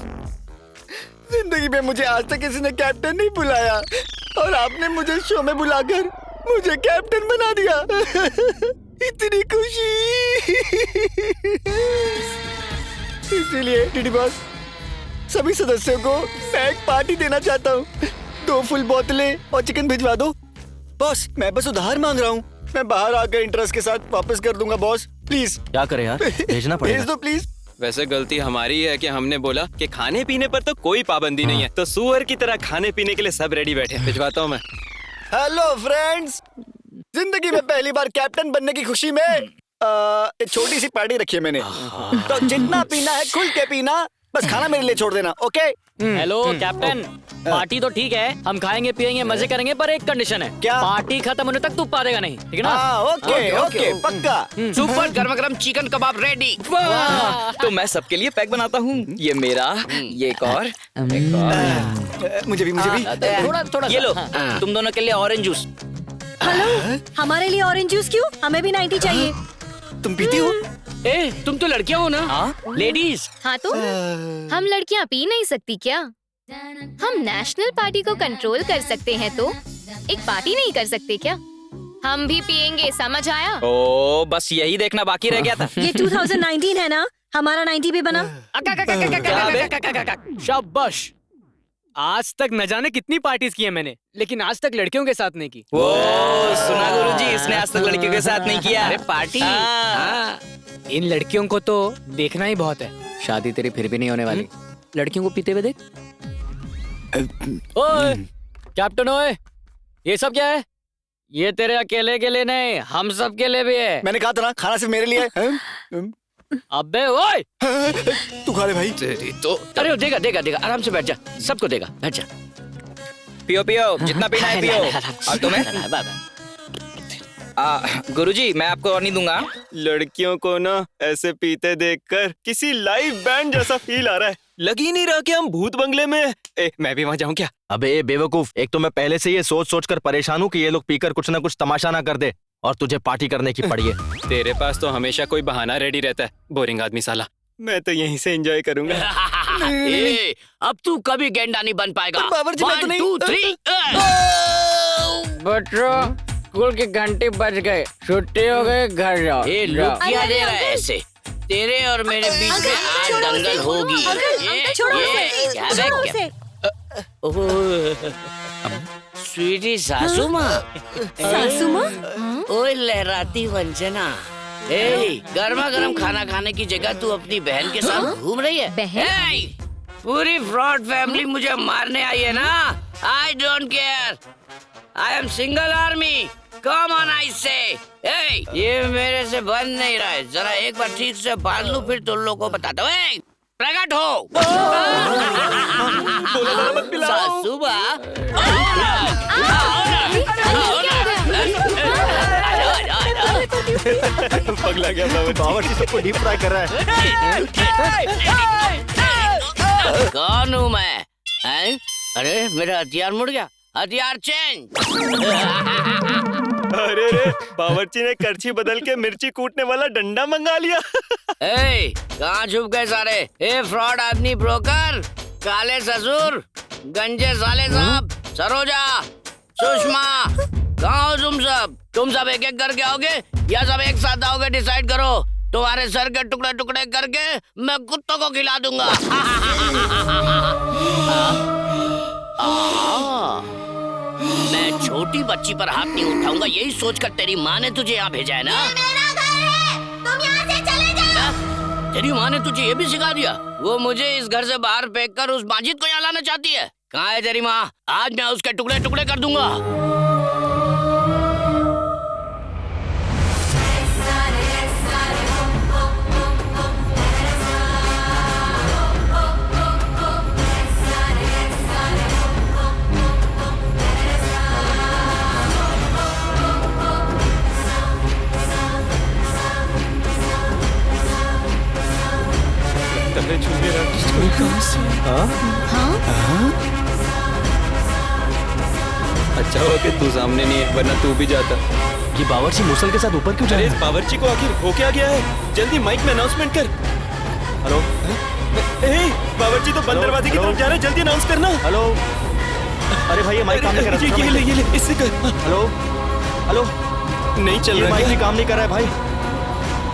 जिंदगी में मुझे आज तक किसी ने कैप्टन नहीं बुलाया, और आपने मुझे शो में बुलाकर मुझे कैप्टन बना दिया। इतनी खुशी। इसीलिए डीडी बॉस, सभी सदस्यों को मैं एक पार्टी देना चाहता हूँ। 2 फुल बोतलें और चिकन भिजवा दो। बॉस, मैं बस उधार मांग रहा हूँ। मैं बाहर आकर इंटरेस्ट के साथ वापस कर दूंगा बॉस, प्लीज। क्या करें यार, भेजना पड़ेगा। भेज दो प्लीज। वैसे गलती हमारी है कि हमने बोला कि खाने पीने पर तो कोई पाबंदी नहीं है, तो सुअर की तरह खाने पीने के लिए सब रेडी बैठे। भिजवाता हूँ मैं। हेलो फ्रेंड्स, जिंदगी में पहली बार कैप्टन बनने की खुशी में एक छोटी सी पार्टी रखी है मैंने। तो जितना पीना है खुल के पीना, बस खाना मेरे लिए छोड़ देना, ओके? हेलो कैप्टन, पार्टी तो ठीक है, हम खाएंगे पिएंगे मजे करेंगे, पर एक कंडीशन है। क्या? पार्टी खत्म होने तक तू पा देगा नहीं, ठीक है ना? ओके ओके, पक्का। सुपर गरम गरम चिकन कबाब रेडी। तो मैं सबके लिए पैक बनाता हूँ। ये मेरा, ये एक और। मुझे भी थोड़ा थोड़ा ये लो, तुम दोनों के लिए ऑरेंज जूस। हेलो, हमारे लिए ऑरेंज जूस क्यों? हमें भी 90 चाहिए। तुम पीती हो? ए, तुम तो लड़कियां हो ना? लेडीज। हाँ तो हम लड़कियाँ पी नहीं सकती क्या? हम नेशनल पार्टी को कंट्रोल कर सकते हैं, तो एक पार्टी नहीं कर सकते क्या? हम भी पियेंगे, समझ आया? ओ, बस यही देखना बाकी रह गया था। ये 2019 है ना, हमारा 90 भी बना। शाबाश। आज तक न जाने कितनी पार्टीज की है मैंने, लेकिन आज तक लड़कियों के साथ नहीं की। वो सुना गुरुजी, इसने आज तक लड़कियों के साथ नहीं किया। अरे पार्टी। इन लड़कियों को तो देखना ही बहुत है। शादी तेरी फिर भी नहीं होने वाली। लड़कियों को पीते हुए देख। ओए कैप्टन, ओए ये सब क्या है? ये तेरे अकेले के लिए नहीं, हम सब के लिए भी है। मैंने कहा था ना, खाना सिर्फ मेरे लिए है। अबे ओए तू खा ले भाई। तेरी तो अरे देगा देगा देगा, आराम से बैठ जा, सबको देगा, बैठ जा। पियो पियो, जितना पीना है पियो। और तुम्हें? गुरुजी मैं आपको और नहीं दूंगा। लड़कियों को ना ऐसे पीते देखकर किसी लाइव बैंड जैसा फील आ रहा है। लग ही नहीं रहा कि हम भूत बंगले में हैं। मैं भी वहाँ जाऊँ क्या? अबे बेवकूफ, एक तो मैं पहले से ये सोच सोच कर परेशान हूँ कि ये लोग पीकर कुछ ना कुछ तमाशा ना कर दे, और तुझे पार्टी करने की पड़ी है। तेरे पास तो हमेशा कोई बहाना रेडी रहता है, बोरिंग आदमी साला। मैं तो यहीं से एंजॉय करूंगा। ए, अब तू कभी गेंडा नहीं बन पाएगा। बाबर जी, मैं तो नहीं। 1 2 3 बच्चों, स्कूल की घंटी बज गए, छुट्टी हो गई, घर जाओ। ये लुक क्या दे रहा है ऐसे? तेरे और मेरे बीच में आज दंगल होगी। स्वीटी सासू माँ। सासू माँ? ओए लहराती वंजना, गर्मा गर्म खाना खाने की जगह तू अपनी बहन के साथ घूम रही है। बहन? पूरी फ्रॉड फैमिली मुझे मारने आई है ना। I don't care, I am single army. Come on I से। ये मेरे से बन नहीं रहा है, जरा एक बार ठीक से बांध लूं, फिर तुम लोगों को बताता हूँ। प्रकट हो सासू माँ। पगला गया बावर्ची, सबको डीप फ्राई कर रहा है। कौन हूँ मैं? अरे मेरा हथियार मुड़ गया, हथियार चेंज। अरे रे, बावर्ची ने करछी बदल के मिर्ची कूटने वाला डंडा मंगा लिया। कहाँ छुप गए सारे? फ्रॉड आदमी, ब्रोकर, काले ससुर, गंजे साले साहब, सरोजा, सुषमा, कहाँ हो तुम सब? तुम सब एक एक करके आओगे या सब एक साथ आओगे? डिसाइड करो। तुम्हारे सर के टुकड़े टुकड़े करके मैं कुत्तों को खिला दूंगा। मैं छोटी बच्ची पर हाथ नहीं उठाऊंगा, यही सोचकर तेरी माँ ने तुझे यहाँ भेजा है ना? मेरा घर है, तुम यहाँ से चले जाओ। तेरी माँ ने तुझे ये भी सिखा दिया? वो मुझे इस घर से बाहर फेंककर उस माजिद को यहाँ लाना चाहती है। कहाँ है तेरी माँ? आज मैं उसके टुकड़े टुकड़े कर दूंगा। अच्छा हुआ कि तू सामने नहीं है, वरना तू भी जाता। ये बावर्ची मूसल के साथ ऊपर क्यों जा रहा है? इस बावर्ची को आखिर हो क्या गया है? जल्दी माइक में अनाउंसमेंट कर। हेलो, बावर्ची तो बंद दरवाजे की तरफ जा रहा है, जल्दी अनाउंस करना। हेलो, अरे भाई ये माइक काम नहीं कर रहा। ये ले इससे कर। हेलो हेलो, नहीं चल रहा, माइक भी काम नहीं कर रहा है भाई।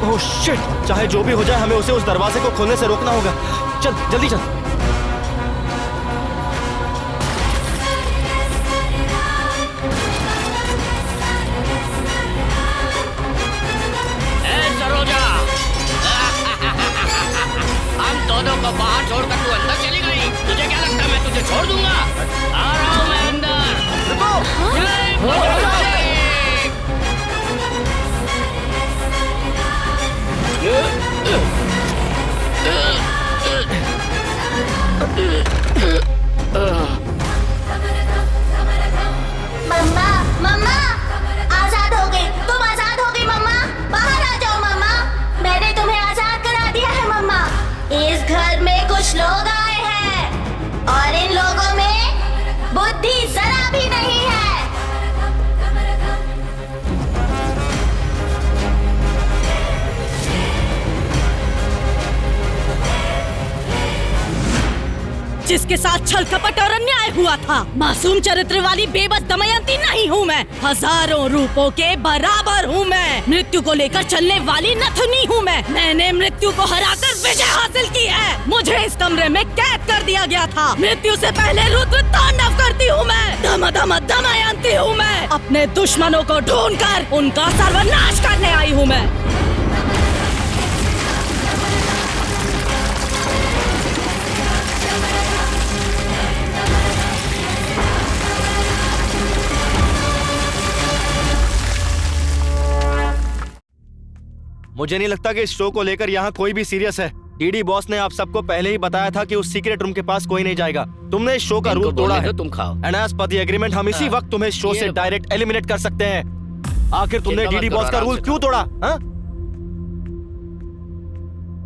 ओह शिट, चाहे जो भी हो जाए हमें उसे उस दरवाजे को खोलने से रोकना होगा। चल जल्दी चल। हम दोनों को बाहर छोड़कर तू अंदर चली गई। तुझे क्या लगता है मैं तुझे छोड़ दूंगा? आ रहा हूँ मैं अंदर। मम्मा, मम्मा, आजाद हो गई, तुम आजाद हो गई मम्मा। बाहर आ जाओ मम्मा, मैंने तुम्हें आजाद करा दिया है मम्मा। इस घर में कुछ लोग आए हैं। जिसके साथ छल कपट और अन्याय हुआ था। मासूम चरित्र वाली बेबस दमयंती नहीं हूँ मैं, हजारों रूपों के बराबर हूँ मैं। मृत्यु को लेकर चलने वाली नथुनी हूँ मैं। मैंने मृत्यु को हराकर विजय हासिल की है। मुझे इस कमरे में कैद कर दिया गया था। मृत्यु से पहले रुद्र तांडव करती हूँ मैं। दमयंती हूँ मैं। अपने दुश्मनों को ढूंढकर उनका सर्वनाश करने आई हूँ मैं। मुझे नहीं लगता कि इस शो को लेकर यहाँ कोई भी सीरियस है। डीडी बॉस ने आप सबको पहले ही बताया था कि उस सीक्रेट रूम के पास कोई नहीं जाएगा। तुमने इस शो का रूल तोड़ा है। तुम खाओ। And as per the agreement हम इसी वक्त तुम्हें शो से डायरेक्ट एलिमिनेट कर सकते हैं। आखिर तुमने डीडी बॉस का रूल क्यों तोड़ा?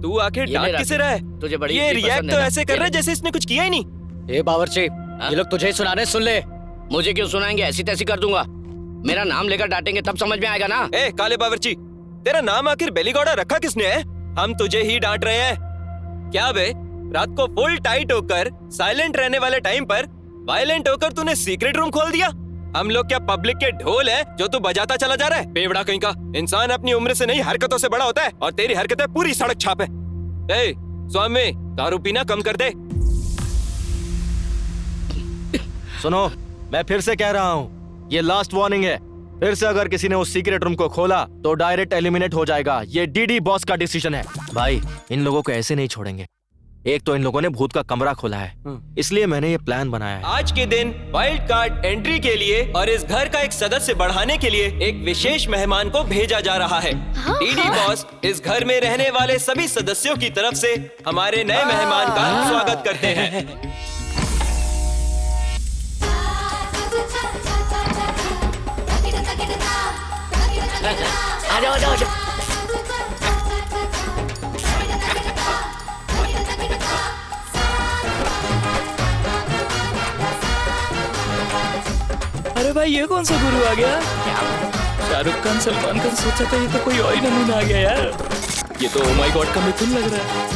तू आखिर डांट किसे रहा है? तुझे बड़ी ये रिएक्ट तो ऐसे कर रहा है जैसे इसने कुछ किया ही नहीं। ए बावर्ची, ये लोग तुझे सुना रहे, सुन ले। मुझे क्यों सुनाएंगे? ऐसी तैसी कर दूंगा। मेरा नाम लेकर डांटेंगे तब समझ में आएगा ना। ए काले बावर्ची, तेरा नाम आखिर बेलीगौड़ा रखा किसने है? हम तुझे ही डांट रहे हैं क्या बे? रात को फुल टाइट होकर साइलेंट रहने वाले टाइम पर वायलेंट होकर तूने सीक्रेट रूम खोल दिया। हम लोग क्या पब्लिक के ढोल है जो तू बजाता चला जा रहा है? बेवड़ा कहीं का। इंसान अपनी उम्र से नहीं हरकतों से बड़ा होता है और तेरी हरकतें पूरी सड़क छाप है। ए स्वामी, दारू पीना कम कर दे। सुनो, मैं फिर से कह रहा हूँ, ये लास्ट वार्निंग है। फिर से अगर किसी ने उस सीक्रेट रूम को खोला तो डायरेक्ट एलिमिनेट हो जाएगा। ये डीडी बॉस का डिसीजन है। भाई, इन लोगों को ऐसे नहीं छोड़ेंगे। एक तो इन लोगों ने भूत का कमरा खोला है, इसलिए मैंने ये प्लान बनाया है। आज के दिन वाइल्ड कार्ड एंट्री के लिए और इस घर का एक सदस्य बढ़ाने के लिए एक विशेष मेहमान को भेजा जा रहा है। डीडी बॉस इस घर में रहने वाले सभी सदस्यों की तरफ से हमारे नए मेहमान का स्वागत करते हैं। आ जाओ, आ जाओ, आ जाओ। अरे भाई, ये कौन सा गुरु आ गया? शाहरुख खान, सलमान खान, सोचा था ये तो कोई और ही नमूना आ गया यार। ये तो ओ माय गॉड का मिथुन लग रहा है।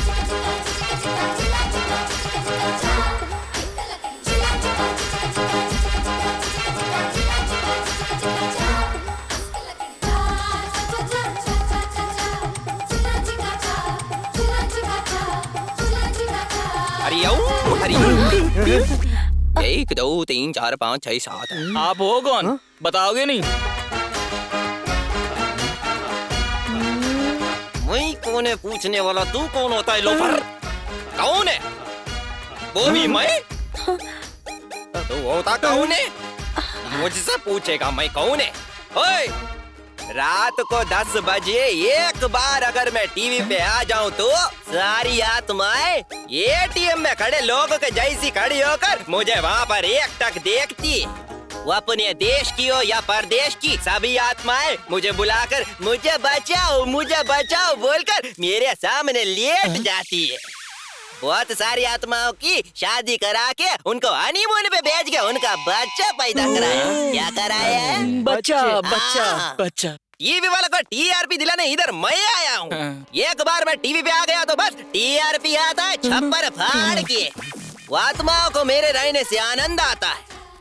हरिओम। 1 2 3 4 5 6 7। आप हो कौन? बताओगे नहीं? मैं कौन है पूछने वाला? तू कौन होता है लोफर? कौन है? वो भी मैं? तू होता कौन है? मुझसे पूछेगा मैं कौन है? ओए, रात को 10 बजे एक बार अगर मैं टीवी पे आ जाऊं तो सारी आत्माएं एटीएम में खड़े लोगों के जैसी खड़ी होकर मुझे वहाँ पर एकटक देखती। वो अपने देश की हो या परदेश की, सभी आत्माएं मुझे बुलाकर मुझे बचाओ बोलकर मेरे सामने लेट जाती है। बहुत सारी आत्माओं की शादी करा के उनको हनीमून पे भेज के उनका बच्चा पैदा कराया। क्या कराया है? बच्चा। टीवी वाला को टीआरपी दिलाने इधर मैं आया हूँ। एक बार मैं टीवी पे आ गया तो बस टीआरपी आता है छप्पर फाड़ के। आत्माओं को मेरे रहने से आनंद आता है।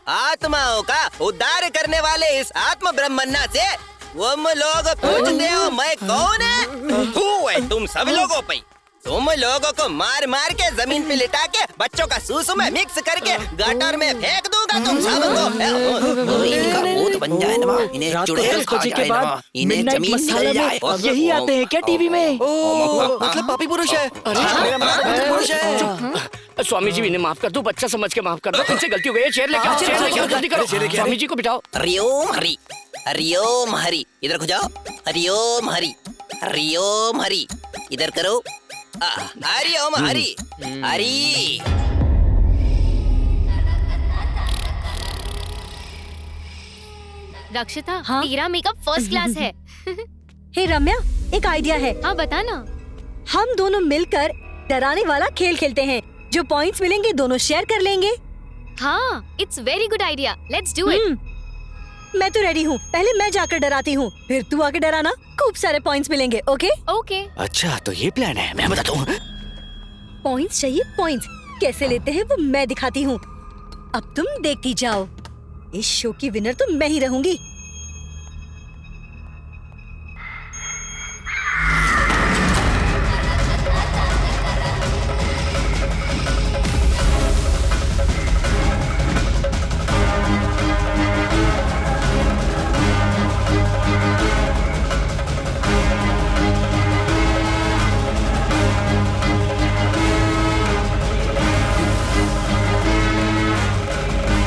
आत्माओं का उद्धार करने वाले इस आत्म ब्रह्मन्ना से तुम लोग पूछते हो मैं कौन है? तू है तुम सब लोगों पे। तुम लोगों को मार मार के जमीन पे लिटा के बच्चों का सूसू में मिक्स करके गटर में फेंक दूंगा तुम सबको। इनका भूत बन जाए ना, इन्हें चुड़ैल खा जाए ना, इन्हें जमीन मिल जाए। यही आते हैं क्या टीवी में? मतलब पापी पुरुष है। पुरुष है। स्वामी जी, इन्हें माफ कर दो, बच्चा समझ के माफ कर दो। इनसे गलती हो गई है। चेयर लेके आओ, जल्दी करो। स्वामी जी को बिठाओ। हरिओम हरि, हरिओम हरि, इधर जाओ। हरिओम हरि, हरिओम हरि, इधर करो। हरि ओम हरि हरि। रक्षिता, तेरा मेकअप फर्स्ट क्लास है। हे रम्या, एक आइडिया है। हाँ बता ना। हम दोनों मिलकर डराने वाला खेल खेलते हैं। जो पॉइंट्स मिलेंगे दोनों शेयर कर लेंगे। हाँ, it's very good idea. Let's do it. मैं तो रेडी हूँ। पहले मैं जाकर डराती हूँ, फिर तू आके डराना। खूब सारे पॉइंट्स मिलेंगे। ओके? ओके। अच्छा, तो ये प्लान है। मैं बताता हूँ। पॉइंट्स चाहिए, पॉइंट्स। कैसे लेते हैं वो मैं दिखाती हूँ। अब तुम देखती जाओ, इस शो की विनर तो मैं ही रहूंगी।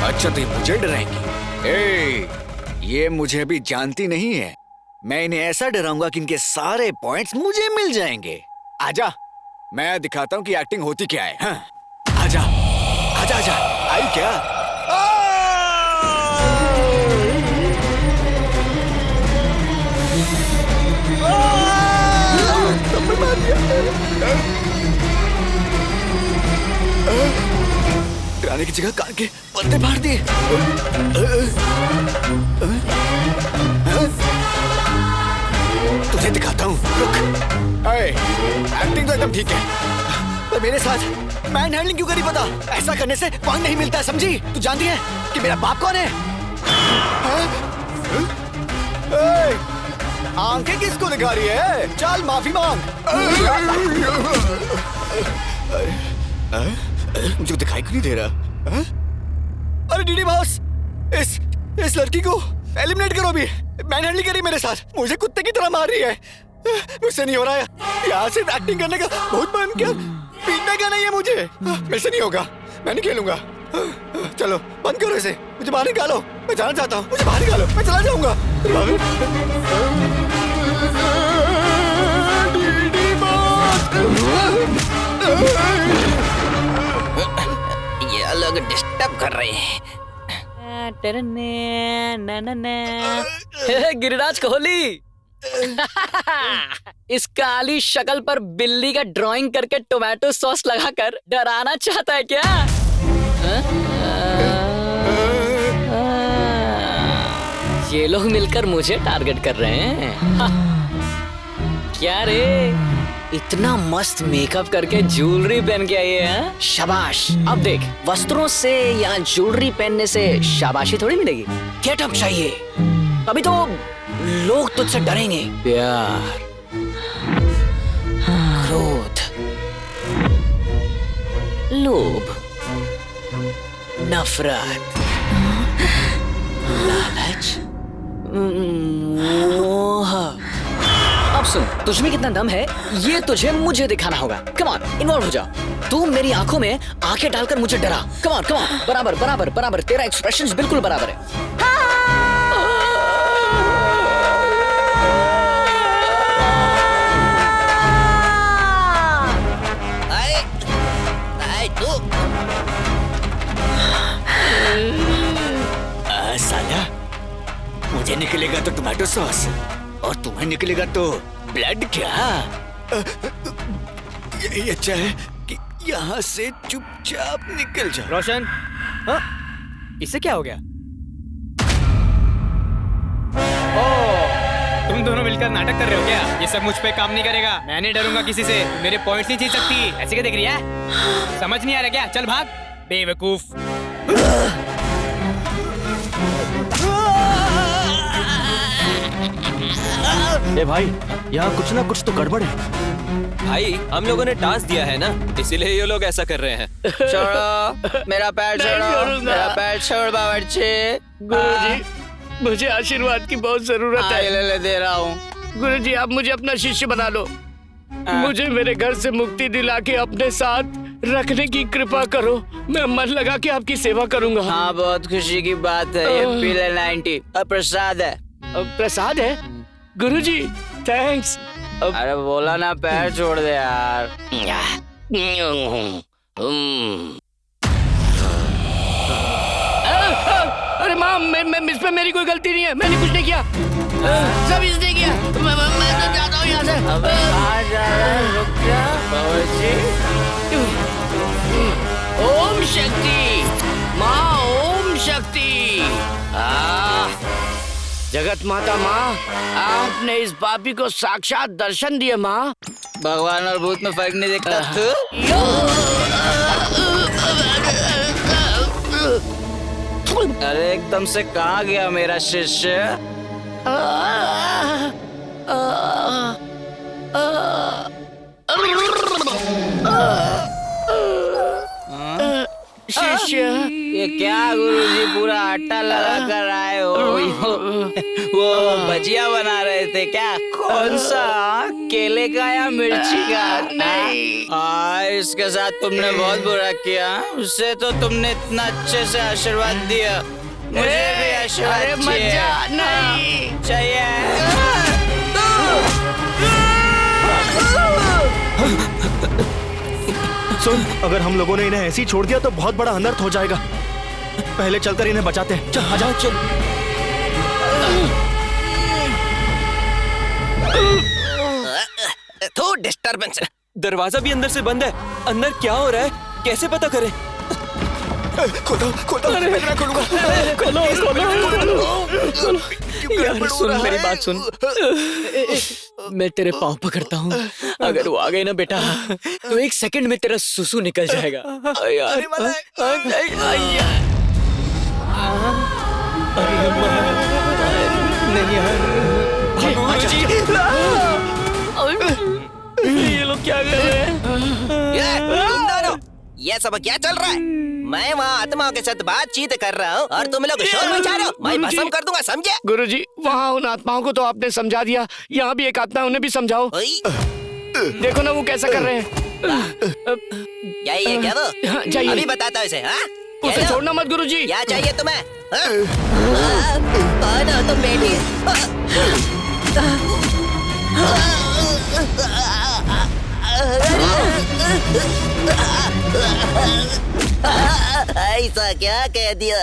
अच्छा तो ये मुझे डराएंगी? ये मुझे अभी जानती नहीं है। मैं इन्हें ऐसा डराऊंगा कि इनके सारे पॉइंट्स मुझे मिल जाएंगे। आजा, मैं दिखाता हूँ कि एक्टिंग होती क्या है। हाँ? आजा, आजा, आजा, आई क्या? डराने की जगह कान के पत्ते फाड़ दिए। तुझे दिखाता हूँ, रुक। एक्टिंग तो एकदम ठीक है, पर मेरे साथ मैन हैंडलिंग क्यों करी पता? ऐसा करने से पॉइंट नहीं मिलता, समझी? तू जानती है कि मेरा बाप कौन है? आंखें किसको दिखा रही है? चल माफी मांग। मुझे दिखाई क्यों नहीं दे रहा? अरे डीडी बॉस, इस लड़की को एलिमिनेट करो अभी। मैन हैंडलिंग करी मेरे साथ, मुझे कुत्ते की तरह मार रही है। मुझसे नहीं हो रहा है, यहाँ से एक्टिंग करने का बहुत मन किया, पीटने का नहीं है मुझे। मेरे से नहीं होगा, मैं नहीं खेलूंगा। चलो बंद करो इसे, मुझे बाहर निकालो। मैं जाना चाहता हूँ, मुझे बाहर निकालो, मैं चला जाऊंगा। ये लोग डिस्टर्ब कर रहे हैं। गिरिराज कोहली इस काली शक्ल पर बिल्ली का ड्राइंग करके टोमेटो सॉस लगाकर डराना चाहता है क्या? ये लोग मिलकर मुझे टारगेट कर रहे हैं। क्या रे, इतना मस्त मेकअप करके ज्वेलरी पहन के आई है? शाबाश। अब देख, वस्त्रों से या ज्वेलरी पहनने से शाबाशी थोड़ी मिलेगी, गेटअप चाहिए, तभी तो लोग तुझसे डरेंगे। प्यार, क्रोध, लोभ, नफरत, लालच, मोह। अब सुन, तुझ में कितना दम है ये तुझे मुझे दिखाना होगा। कम ऑन, इन्वॉल्व हो जा। तू मेरी आंखों में आंखें डालकर मुझे डरा। कम ऑन, बराबर बराबर बराबर, तेरा एक्सप्रेशंस बिल्कुल बराबर है। साला, मुझे निकलेगा तो टोमेटो सॉस और तुम्हें निकलेगा तो ब्लड। क्या यही अच्छा है कि यहाँ से चुपचाप निकल जा। रोशन, हाँ? इससे क्या हो गया? ओह, तुम दोनों मिलकर नाटक कर रहे हो क्या? ये सब मुझ पे काम नहीं करेगा। मैं नहीं डरूंगा किसी से, मेरे पॉइंट्स नहीं जीत सकती। ऐसे क्या देख रही है? समझ नहीं आ रहा क्या? चल भाग बेवकूफ। ए भाई, यहाँ कुछ ना कुछ तो गड़बड़ है। भाई, हम लोगों ने टास्क दिया है ना, इसीलिए ये लोग ऐसा कर रहे हैं। छोड़ो मेरा पैर, छोड़ो मेरा पैर, छोड़ बावर्ची। गुरुजी, मुझे आशीर्वाद की बहुत जरूरत है। ले दे रहा हूँ। गुरुजी, आप मुझे अपना शिष्य बना लो। मुझे मेरे घर से मुक्ति दिला के अपने साथ रखने की कृपा करो। मैं मन लगा के आपकी सेवा करूंगा। हाँ, बहुत खुशी की बात है। ये पीले 90 प्रसाद है। प्रसाद है? गुरुजी, थैंक्स। अरे बोला ना, पैर छोड़ दे यार। अरे माँ, इस पे मेरी कोई गलती नहीं है, मैंने कुछ नहीं किया, सब इसने किया। मैं तो जाता हूँ यहाँ से। रुक जा बावर्ची। ओम शक्ति माँ, ओम शक्ति। जगत माता माँ, आपने इस पापी को साक्षात दर्शन दिए माँ। भगवान और भूत में फर्क नहीं देखता तू? अरे एकदम से कहाँ गया मेरा शिष्य? शिष्य, ये क्या गुरुजी पूरा आटा लगा कर आए हो? वो भजिया बना रहे थे क्या? कौन सा? केले का या मिर्ची का? नहीं। इसके साथ तुमने बहुत बुरा किया। उससे तो तुमने इतना अच्छे से आशीर्वाद दिया, मुझे भी आशीर्वाद चाहिए। सुन, अगर हम लोगों ने इन्हें ऐसे ही छोड़ दिया तो बहुत बड़ा अनर्थ हो जाएगा। पहले चलकर इन्हें बचाते हैं। चल, आजा, चल। तो डिस्टर्बेंस। दरवाजा भी अंदर से बंद है। अंदर क्या हो रहा है, कैसे पता करें? खोलो, मैं खोलूंगा। यार सुन, मेरी बात सुन। मैं तेरे पाँव पकड़ता हूँ, अगर वो आ गए ना बेटा तो 1 सेकंड में तेरा सुसु निकल जाएगा। यार नहीं यार, ये लोग क्या कर रहे हैं? तुम दोनों, ये सब क्या चल रहा है? मैं वहाँ आत्माओं के साथ बातचीत कर रहा हूँ और तुम लोग शोर मचा रहे हो। मैं भस्म कर दूंगा, समझे? गुरुजी, वहाँ उन आत्माओं को तो आपने समझा दिया, यहाँ भी एक आत्मा है, उन्हें भी समझाओ। देखो ना वो कैसा कर रहे हैं। यही है क्या वो? चाहिए। अभी बताता हूँ इसे। उसे छोड़ना मत गुरुजी। क्या चाहिए तुम्हें? कौन हो तुम बेटी? ऐसा क्या कह दिया?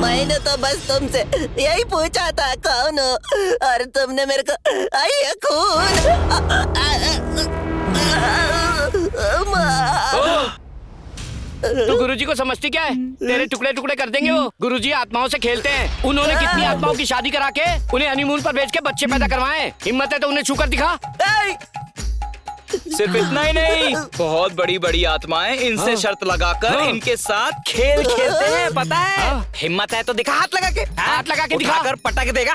मैंने तो बस तुमसे यही पूछा था कौन हो, और तुमने मेरे को आई खून। तो गुरुजी को समझती क्या है? तेरे टुकड़े टुकड़े कर देंगे वो। गुरुजी आत्माओं से खेलते हैं। उन्होंने कितनी आत्माओं की शादी करा के उन्हें हनीमून पर भेज के बच्चे पैदा करवाए। हिम्मत है तो उन्हें छूकर दिखा। सिर्फ इतना ही नहीं, बहुत बड़ी बड़ी आत्माएं इनसे शर्त लगाकर इनके साथ खेल खेलते हैं, पता है? हिम्मत है तो दिखा, हाथ लगा के दिखा कर पटक देगा।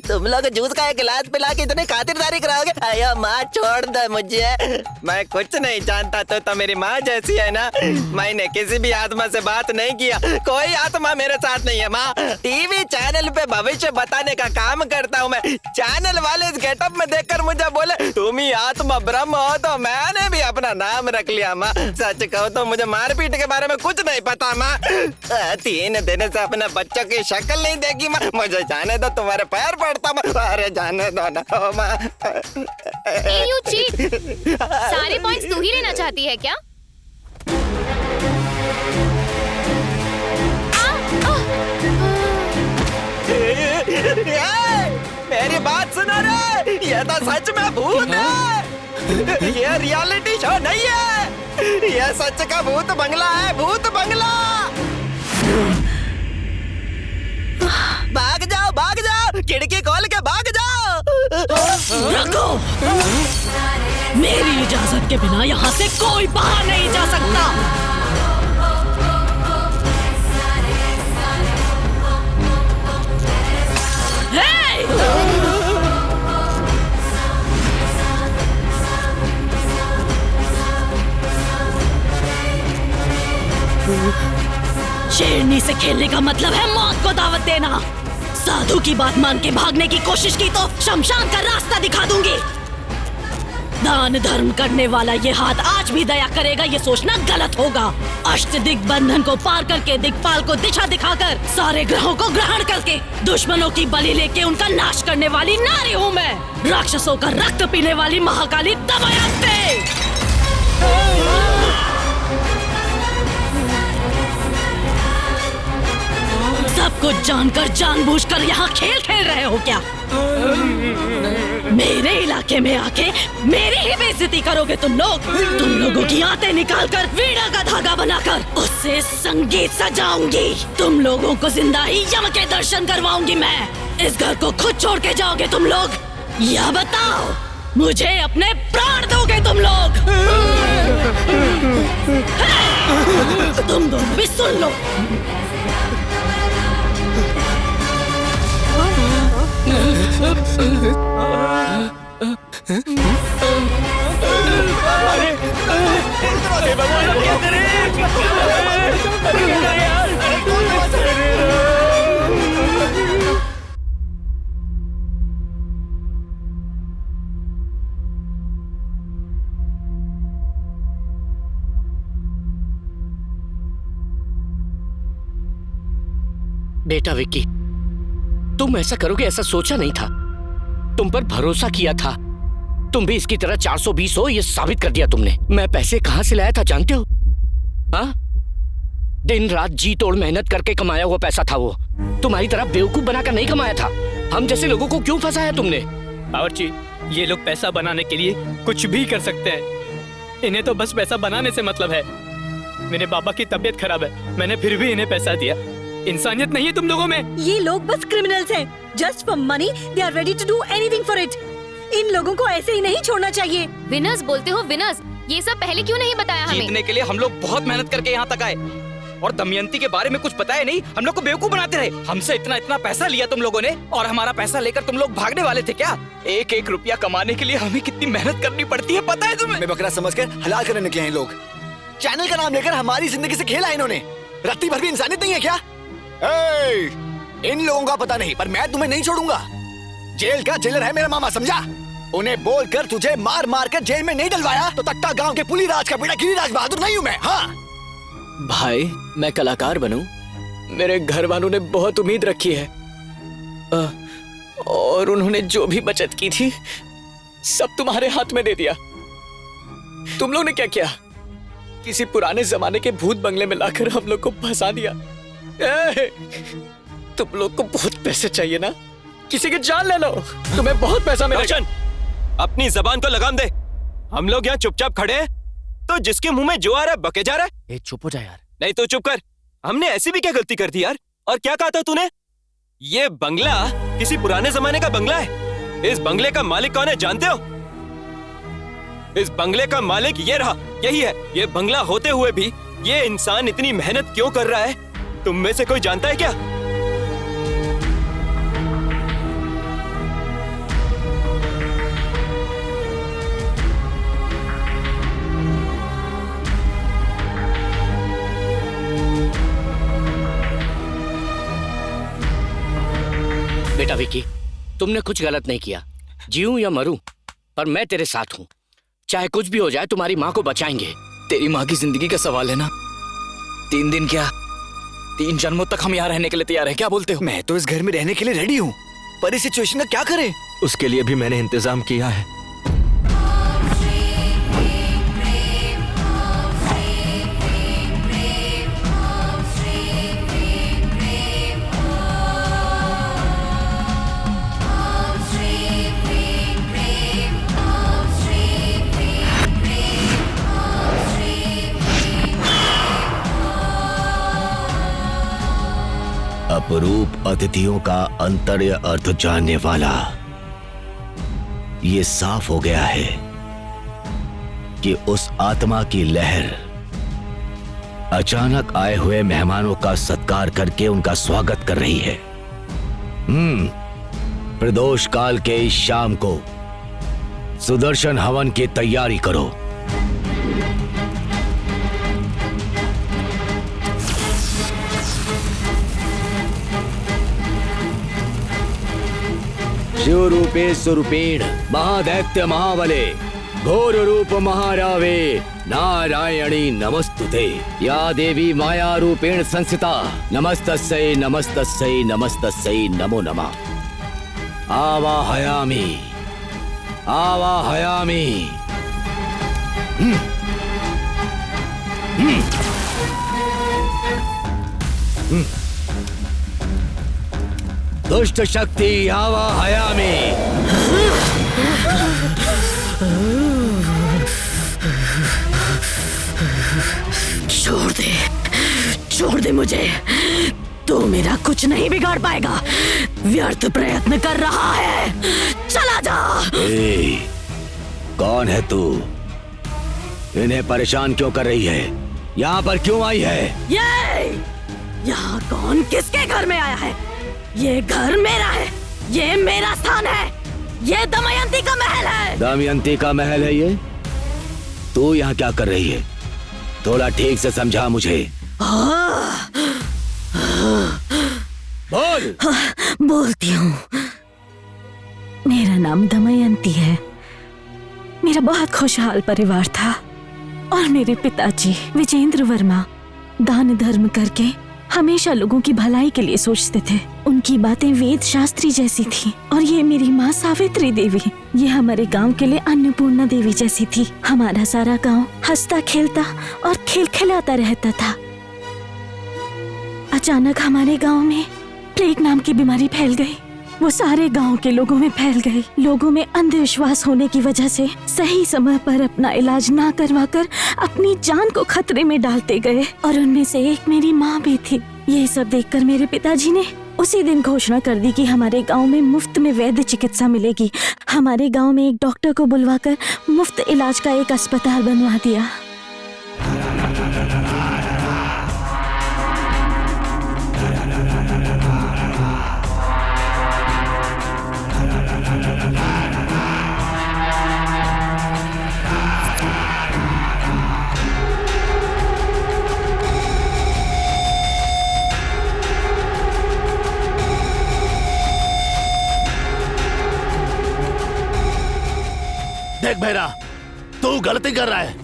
तुम लोग जूस का एक गिलास पिला के इतनी खातिरदारी कराओगे? अयो माँ, छोड़ दे मुझे। मैं कुछ नहीं जानता तो मेरी माँ जैसी है ना। मैंने किसी भी आत्मा से बात नहीं किया, कोई आत्मा मेरे साथ नहीं है माँ। टीवी चैनल पे भविष्य बताने का काम करता हूँ मैं। चैनल वाले इस गेटअप में देखकर मुझे बोले तुम ही आत्मा ब्रह्म हो, तो मैंने भी अपना नाम रख लिया माँ। सच कहो तो मुझे मारपीट के बारे में कुछ नहीं पता माँ। 3 दिन से अपने बच्चों की शक्ल नहीं देखी माँ। मुझे जाने दो, तुम्हारे पैर पड़ता माँ। अरे जाने दो ना माँ। You cheat! सारे पॉइंट्स तू ही लेना चाहती है क्या? मेरी बात सुनो रे, ये तो सच में भूत है। ये रियलिटी शो नहीं है, ये सच का भूत बंगला है, भूत बंगला। भाग जाओ, खिड़की खोल के भाग जाओ। रुको, मेरी इजाजत के बिना यहाँ से कोई बाहर नहीं जा सकता। शेरनी से खेलने का मतलब है मौत को दावत देना। साधु की बात मान के भागने की कोशिश की तो शमशान का रास्ता दिखा दूंगी। दान धर्म करने वाला ये हाथ आज भी दया करेगा, ये सोचना गलत होगा। अष्ट दिग्बंधन को पार करके दिक्पाल को दिशा दिखाकर सारे ग्रहों को ग्रहण करके दुश्मनों की बलि लेके उनका नाश करने वाली नारी हूँ मैं। राक्षसों का रक्त पीने वाली महाकाली दमयंती। सब कुछ जानकर जानबूझकर यहाँ खेल खेल रहे हो क्या? मेरे इलाके में आके मेरी ही बेइज्जती करोगे तुम लोग? तुम लोगों की आंतें निकालकर वीणा का धागा बनाकर उससे संगीत सजाऊंगी। तुम लोगों को जिंदा ही यम के दर्शन करवाऊंगी मैं। इस घर को खुद छोड़ के जाओगे तुम लोग या बताओ मुझे अपने प्राण दोगे तुम लोग? तुम दोनों अभी सुन लो। बेटा विक्की, तुम ऐसा करोगे ऐसा सोचा नहीं था। तुम पर भरोसा किया था। तुम भी इसकी तरह 420 हो ये साबित कर दिया तुमने। मैं पैसे कहां से लाया था जानते हो? हाँ, दिन रात जी तोड़ मेहनत करके कमाया हुआ पैसा था वो। तुम्हारी तरह बेवकूफ बनाकर नहीं कमाया था। हम जैसे लोगों को क्यों फंसाया तुमने? बावर्ची, ये लोग पैसा बनाने के लिए कुछ भी कर सकते हैं। इन्हें तो बस पैसा बनाने से मतलब है। मेरे पापा की तबीयत खराब है, मैंने फिर भी इन्हें पैसा दिया। इंसानियत नहीं है तुम लोगों में। ये लोग बस क्रिमिनल्स हैं। Just for money they are ready to do anything for it. इन लोगों को ऐसे ही नहीं छोड़ना चाहिए। विनर्स बोलते हो विनर्स, ये सब पहले क्यों नहीं बताया हमें? जीतने के लिए हम लोग बहुत मेहनत करके यहाँ तक आए और दमयंती के बारे में कुछ बताया नहीं। हम लोग को बेवकूफ बनाते रहे। हमसे इतना इतना पैसा लिया तुम लोगों ने और हमारा पैसा लेकर तुम लोग भागने वाले थे क्या? एक एक रुपया कमाने के लिए हमें कितनी मेहनत करनी पड़ती है पता है तुम्हें? मैं बकरा समझकर हलाल करने निकले हैं लोग। चैनल का नाम लेकर हमारी जिंदगी से खेला इन्होंने। रत्ती भर भी इंसानियत नहीं है क्या? इन लोगों का पता नहीं पर मैं तुम्हें नहीं छोड़ूंगा। जेल का जेलर है मेरा मामा, समझा? उन्हें बोलकर तुझे मार मार कर जेल में नहीं डलवाया तो तख्ता गांव के पुलीराज का बेटा गिरिराज बहादुर नहीं हूं मैं। हाँ भाई, मैं कलाकार बनूं, मेरे घर वालों ने बहुत उम्मीद रखी है और उन्होंने जो भी बचत की थी सब तुम्हारे हाथ में दे दिया। तुम लोग ने क्या किया? किसी पुराने जमाने के भूत बंगले में लाकर हम लोग को फंसा दिया। तुम लोग को बहुत पैसे चाहिए ना? किसी की जान ले लो, तुम्हें बहुत पैसा मिलेगा। अपनी जबान को लगाम दे। हम लोग यहाँ चुपचाप खड़े हैं तो जिसके मुंह में जो आ रहा है बके जा रहा है। चुप हो जा यार। नहीं तो चुप कर। हमने ऐसी भी क्या गलती कर दी यार? और क्या कहा था तूने? ये बंगला किसी पुराने जमाने का बंगला है। इस बंगले का मालिक कौन है जानते हो? इस बंगले का मालिक ये रहा, यही है। ये बंगला होते हुए भी ये इंसान इतनी मेहनत क्यों कर रहा है तुम में से कोई जानता है क्या? बेटा विकी, तुमने कुछ गलत नहीं किया। जीऊं या मरूं पर मैं तेरे साथ हूं। चाहे कुछ भी हो जाए तुम्हारी माँ को बचाएंगे। तेरी माँ की जिंदगी का सवाल है ना। 3 दिन क्या 3 जन्मों तक हम यहाँ रहने के लिए तैयार हैं। क्या बोलते हो? मैं तो इस घर में रहने के लिए रेडी हूँ पर इस सिचुएशन का क्या करें? उसके लिए भी मैंने इंतजाम किया है। अपरूप अतिथियों का अंतर्य अर्थ जानने वाला ये साफ हो गया है कि उस आत्मा की लहर अचानक आए हुए मेहमानों का सत्कार करके उनका स्वागत कर रही है। प्रदोष काल के इस शाम को सुदर्शन हवन की तैयारी करो। शिव रूपे स्वरूपेण महादैत्य महाबले घोर रूप महारावे नारायणी नमस्तुते। या देवी माया रूपेण संस्थिता नमस्तस्यै नमस्तस्यै नमस्तस्यै नमो नमः। आवाहयामि आवाहयामि। दुष्ट शक्ति आवाहयामि। छोड़ दे मुझे। तू मेरा कुछ नहीं बिगाड़ पाएगा। व्यर्थ प्रयत्न कर रहा है। चला जा। कौन है तू? इन्हें परेशान क्यों कर रही है? यहाँ पर क्यों आई है? ये यहाँ कौन किसके घर में आया है? ये घर मेरा है, ये मेरा स्थान है, ये दमयंती का महल है। दमयंती का महल है ये? तू यहाँ क्या कर रही है? थोड़ा ठीक से समझा मुझे। बोल। बोलती हूँ। मेरा नाम दमयंती है। मेरा बहुत खुशहाल परिवार था और मेरे पिताजी विजेंद्र वर्मा दान धर्म करके हमेशा लोगों की भलाई के लिए सोचते थे। उनकी बातें वेद शास्त्री जैसी थी। और ये मेरी माँ सावित्री देवी, ये हमारे गांव के लिए अन्नपूर्णा देवी जैसी थी। हमारा सारा गांव हंसता खेलता और खिलखिलाता रहता था। अचानक हमारे गांव में प्लेग नाम की बीमारी फैल गई। वो सारे गांव के लोगों में फैल गई। लोगों में अंधविश्वास होने की वजह से सही समय पर अपना इलाज ना करवाकर अपनी जान को खतरे में डालते गए और उनमें से एक मेरी माँ भी थी। ये सब देखकर मेरे पिताजी ने उसी दिन घोषणा कर दी कि हमारे गांव में मुफ्त में वैद्य चिकित्सा मिलेगी। हमारे गांव में एक डॉक्टर को बुलवाकर मुफ्त इलाज का एक अस्पताल बनवा दिया। देख भैरा, तू गलती कर रहा है।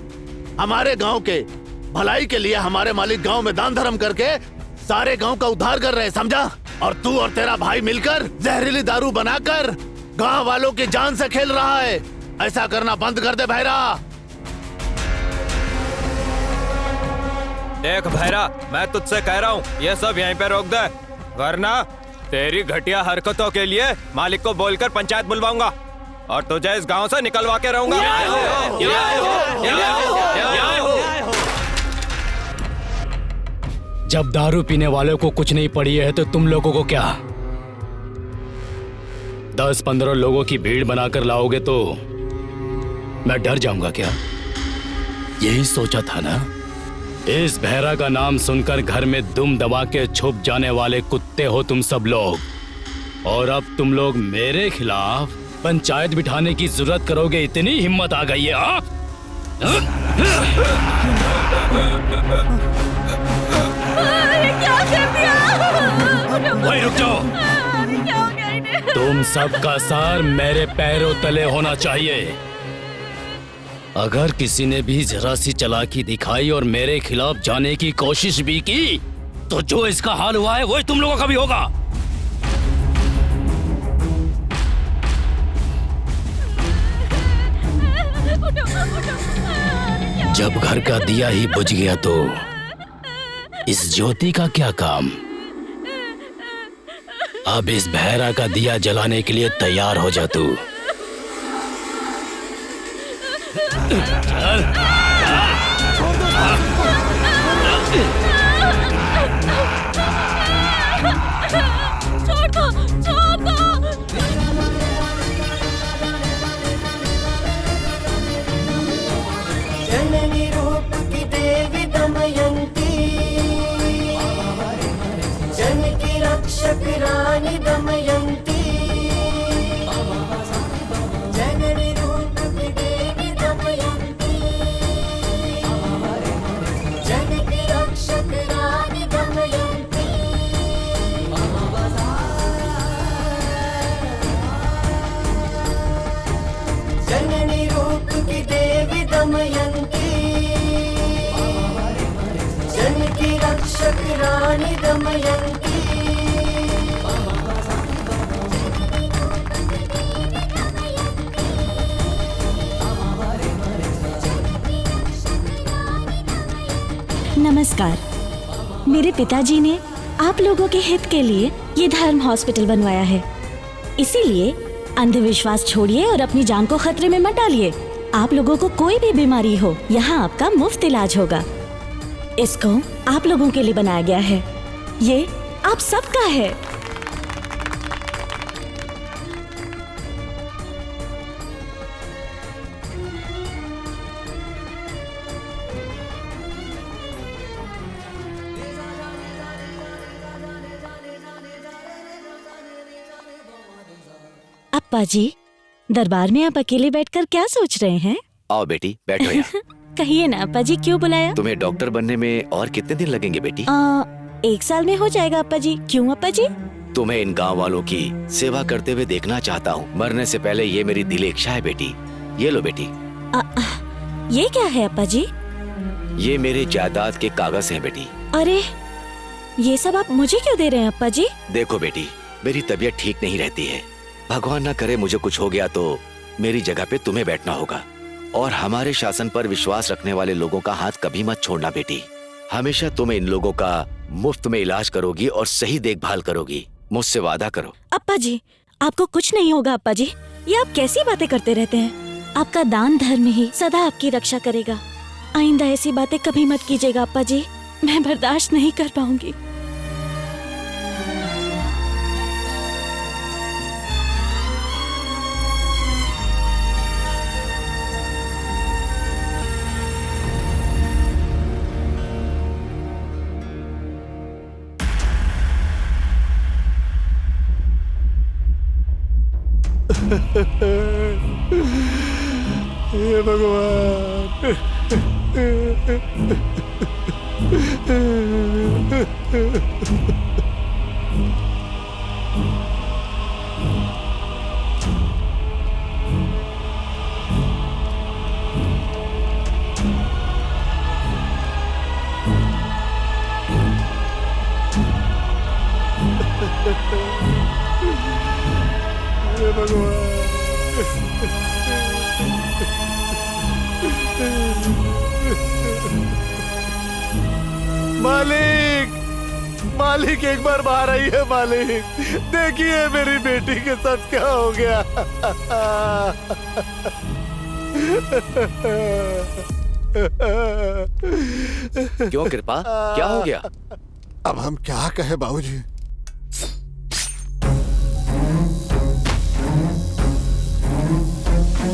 हमारे गांव के भलाई के लिए हमारे मालिक गांव में दान धर्म करके सारे गांव का उद्धार कर रहे हैं, समझा? और तू और तेरा भाई मिलकर जहरीली दारू बनाकर गांव वालों की जान से खेल रहा है। ऐसा करना बंद कर दे भैरा। देख भैरा, मैं तुझसे कह रहा हूँ ये सब यहीं पे रोक दे, वरना तेरी घटिया हरकतों के लिए मालिक को बोलकर पंचायत बुलवाऊंगा और तुझे इस गांव से निकलवा के रहूंगा। जब दारू पीने वालों को कुछ नहीं पड़ी है तो तुम लोगों को क्या? 10-15 लोगों की भीड़ बनाकर लाओगे तो मैं डर जाऊंगा क्या? यही सोचा था ना? इस भैरा का नाम सुनकर घर में दुम दबा के छुप जाने वाले कुत्ते हो तुम सब लोग, और अब तुम लोग मेरे खिलाफ पंचायत बिठाने की जरूरत करोगे, इतनी हिम्मत आ गई है? हाँ? क्या कर दिया? वही रुक जाओ। तुम सबका सार मेरे पैरों तले होना चाहिए। अगर किसी ने भी जरा सी चालाकी दिखाई और मेरे खिलाफ जाने की कोशिश भी की तो जो इसका हाल हुआ है वही तुम लोगों का भी होगा। जब घर का दिया ही बुझ गया तो इस ज्योति का क्या काम? अब इस भैरा का दिया जलाने के लिए तैयार हो जा तू। छोड़ दो, छोड़ दो। जननी रूप की देवी दमयंती, जन की रक्षक रानी दमयंती, जननी रूप की देवी दमयंती, जन की रक्षक रानी दमयंती। जननी रूप की देवी दमयंती, जन की रक्षक रानी दमयंती। नमस्कार। मेरे पिताजी ने आप लोगों के हित के लिए ये धर्म हॉस्पिटल बनवाया है, इसीलिए अंधविश्वास छोड़िए और अपनी जान को खतरे में मत डालिए। आप लोगों को कोई भी बीमारी हो, यहाँ आपका मुफ्त इलाज होगा। इसको आप लोगों के लिए बनाया गया है, ये आप सबका है। अप्पा जी, दरबार में आप अकेले बैठकर क्या सोच रहे हैं? आओ बेटी, बैठो यहाँ। कहिए ना अप्पा जी, क्यों बुलाया? तुम्हें डॉक्टर बनने में और कितने दिन लगेंगे बेटी? 1 साल में हो जाएगा अप्पा जी। क्यों अप्पा जी? तुम्हें इन गांव वालों की सेवा करते हुए देखना चाहता हूँ। मरने से पहले ये मेरी दिली इच्छा है बेटी। ये लो बेटी। ये क्या है अप्पा जी? ये मेरे जायदाद के कागज हैं बेटी। अरे, ये सब आप मुझे क्यों दे रहे हैं अप्पा जी? देखो बेटी, मेरी तबीयत ठीक नहीं रहती है। भगवान ना करे मुझे कुछ हो गया तो मेरी जगह पे तुम्हें बैठना होगा। और हमारे शासन पर विश्वास रखने वाले लोगों का हाथ कभी मत छोड़ना बेटी। हमेशा तुम इन लोगों का मुफ्त में इलाज करोगी और सही देखभाल करोगी। मुझसे वादा करो। अप्पा जी, आपको कुछ नहीं होगा अप्पा जी। ये आप कैसी बातें करते रहते हैं? आपका दान धर्म ही सदा आपकी रक्षा करेगा। आइंदा ऐसी बातें कभी मत कीजिएगा अप्पा जी। मैं बर्दाश्त नहीं कर पाऊंगी। हे भगवान। हे भगवान। मालिक, मालिक एक बार बाहर आई है मालिक। देखिए मेरी बेटी के साथ क्या हो गया। क्यों कृपा, क्या हो गया? अब हम क्या कहे बाबूजी।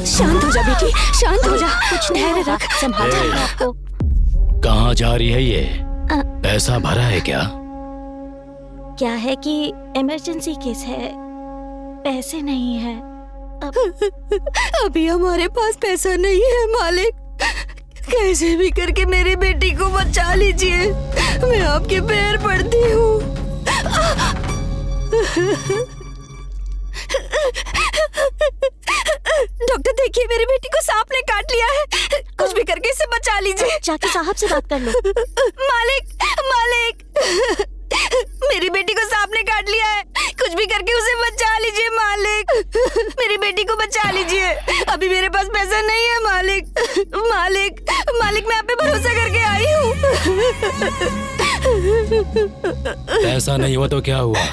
शांत हो जा बेटी, शांत हो जा। कुछ धैर्य रख, संभाल जाएगा आपको। कहाँ जा रही है ये? पैसा भरा है क्या? क्या है कि इमरजेंसी केस है, पैसे नहीं है। अभी हमारे पास पैसा नहीं है मालिक। कैसे भी करके मेरी बेटी को बचा लीजिए। मैं आपके पैर पड़ती हूँ। डॉक्टर देखिए, मेरी बेटी को सांप ने काट लिया है। कुछ भी करके इसे बचा लीजिए। जाके साहब से बात कर लो। मालिक, मालिक, मेरी बेटी को सांप ने काट लिया है। कुछ भी करके उसे बचा लीजिए मालिक। मेरी बेटी को बचा लीजिए। अभी मेरे पास पैसा नहीं है मालिक। मालिक, मालिक, मैं आप पे भरोसा करके आई हूँ। पैसा नहीं हुआ तो क्या हुआ?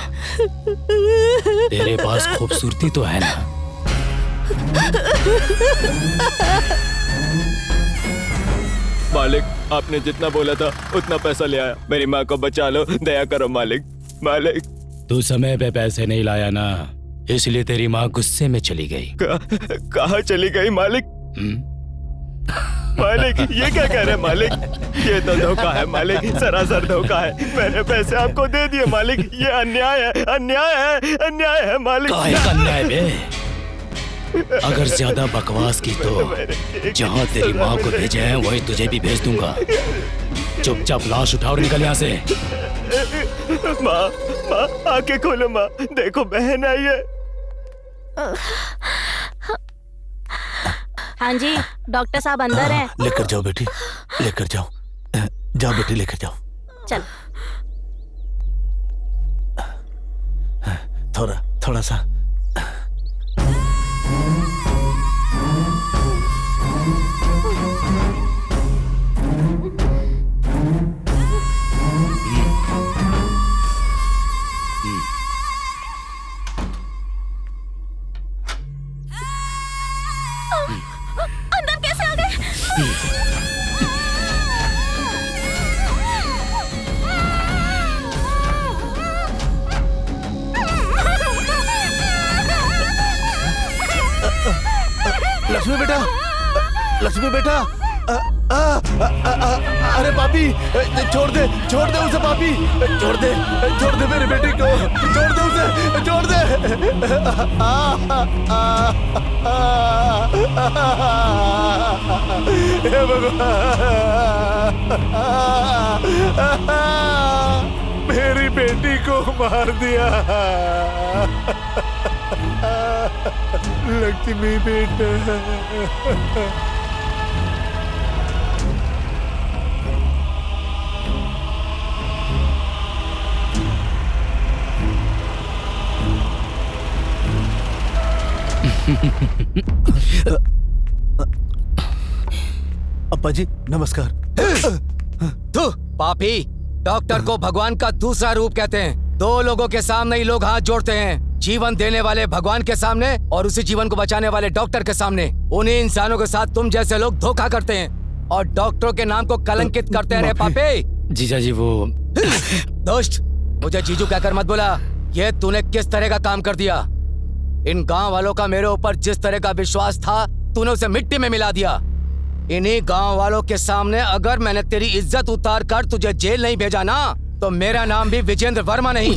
तेरे पास खूबसूरती तो है ना? मालिक, आपने जितना बोला था उतना पैसा ले आया। मेरी माँ को बचा लो, दया करो मालिक। मालिक, तू समय पे पैसे नहीं लाया ना, इसलिए तेरी माँ गुस्से में चली गई। कहाँ चली गई मालिक? मालिक, ये क्या कह रहे हैं मालिक? ये तो धोखा है मालिक, सरासर धोखा है। मैंने पैसे आपको दे दिए मालिक। ये अन्याय है, अन्याय है, अन्याय है मालिक। काहे का अन्याय बे? अगर ज्यादा बकवास की तो जहाँ तेरी माँ को भेजे हैं वही तुझे भी भेज दूंगा। चुपचाप लाश उठाओ और निकल यहाँ से। माँ, माँ, आंखें खोलो माँ, देखो बहन आई है। हाँ जी, डॉक्टर साहब अंदर हैं। लेकर जाओ बेटी, लेकर जाओ। जाओ बेटी, लेकर जाओ। चल। थोड़ा थोड़ा सा। अंदर कैसे आ गए? लक्ष्मी बेटा, लक्ष्मी बेटा, अरे पापी, छोड़ दे उसे पापी, छोड़ दे मेरी बेटी को, छोड़ दे उसे, छोड़ दे। हे भगवान, मेरी बेटी को मार दिया। लक्ष्मी बेटा। अप्पा जी नमस्कार। तू पापी, डॉक्टर को भगवान का दूसरा रूप कहते हैं। दो लोगों के सामने ही लोग हाथ जोड़ते हैं, जीवन देने वाले भगवान के सामने और उसी जीवन को बचाने वाले डॉक्टर के सामने। उन्हीं इंसानों के साथ तुम जैसे लोग धोखा करते हैं और डॉक्टरों के नाम को कलंकित करते रहे पापी। जीजा जी वो दोस्त, मुझे जीजू कहकर मत बोला। ये तूने किस तरह का काम कर दिया? इन गांव वालों का मेरे ऊपर जिस तरह का विश्वास था, तूने उसे मिट्टी में मिला दिया। इन्हीं गांव वालों के सामने अगर मैंने तेरी इज्जत उतार कर तुझे जेल नहीं भेजा ना, तो मेरा नाम भी विजेंद्र वर्मा नहीं।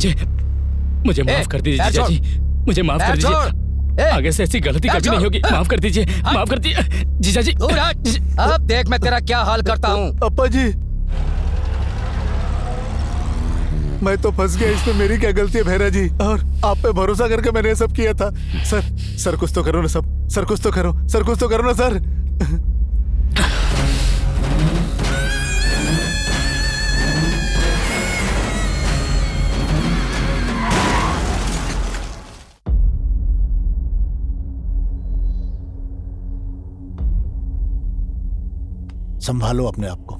मुझे माफ कर दीजिए जीजा जी, मुझे माफ कर दीजिए। आगे से ऐसी गलती कभी नहीं होगी। माफ कर दीजिए, माफ कर दीजिए जीजा जी। अब देख मैं तेरा क्या हाल करता हूँ। अप्पा जी, मैं तो फंस गया इसमें, मेरी क्या गलती है भैरा जी? और आप पे भरोसा करके मैंने ये सब किया था। सर कुछ तो करो ना सब, सर कुछ तो करो, सर कुछ तो करो ना सर। संभालो अपने आप को।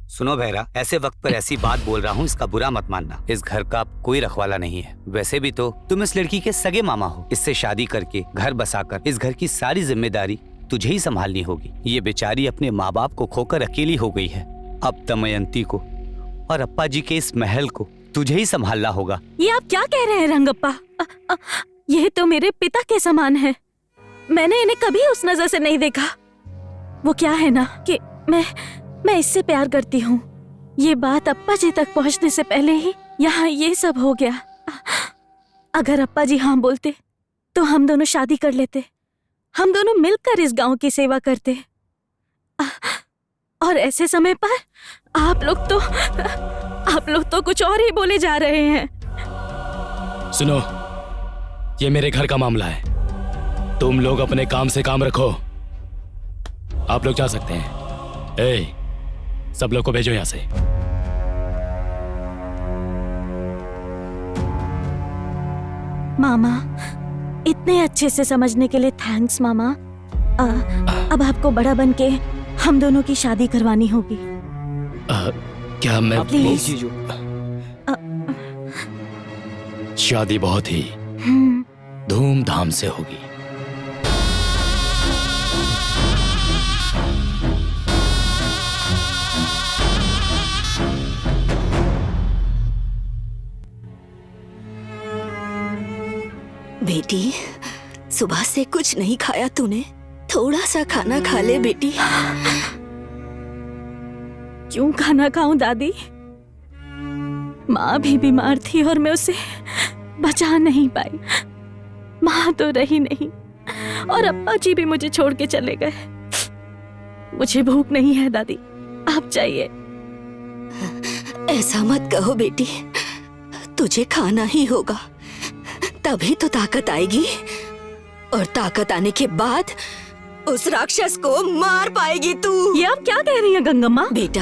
सुनो भैरा, ऐसे वक्त पर ऐसी बात बोल रहा हूँ, इसका बुरा मत मानना। इस घर का कोई रखवाला नहीं है। वैसे भी तो तुम इस लड़की के सगे मामा हो। इससे शादी करके घर बसाकर इस घर की सारी जिम्मेदारी तुझे ही संभालनी होगी। ये बेचारी अपने माँ बाप को खोकर अकेली हो गई है। अब दमयंती को और अप्पा जी के इस महल को तुझे ही संभालना होगा। ये आप क्या कह रहे हैं रंगप्पा? ये तो मेरे पिता के समान है। मैंने इन्हें कभी उस नजर से नहीं देखा। वो क्या है ना कि मैं इससे प्यार करती हूँ। ये बात अप्पा जी तक पहुँचने से पहले ही यहाँ ये सब हो गया। अगर अप्पा जी हाँ बोलते तो हम दोनों शादी कर लेते। हम दोनों मिलकर इस गांव की सेवा करते। और ऐसे समय पर आप लोग तो कुछ और ही बोले जा रहे हैं। सुनो, ये मेरे घर का मामला है। तुम लोग अपने काम से काम रखो। आप लोग जा सकते हैं। सब लोग को भेजो यहां से। मामा, इतने अच्छे से समझने के लिए थैंक्स मामा। अब आपको बड़ा बन के हम दोनों की शादी करवानी होगी। क्या मैं प्लीज जीजू? शादी बहुत ही धूमधाम से होगी। बेटी, सुबह से कुछ नहीं खाया तूने? थोड़ा सा खाना खा ले बेटी। क्यों खाना खाऊं दादी? माँ भी बीमार थी और मैं उसे बचा नहीं पाई। माँ तो रही नहीं और अप्पा जी भी मुझे छोड़ के चले गए। मुझे भूख नहीं है दादी, आप जाइए। ऐसा मत कहो बेटी, तुझे खाना ही होगा, तभी तो ताकत आएगी। और ताकत आने के बाद उस राक्षस को मार पाएगी तू। ये आप क्या कह रही हैं गंगम्मा? बेटा,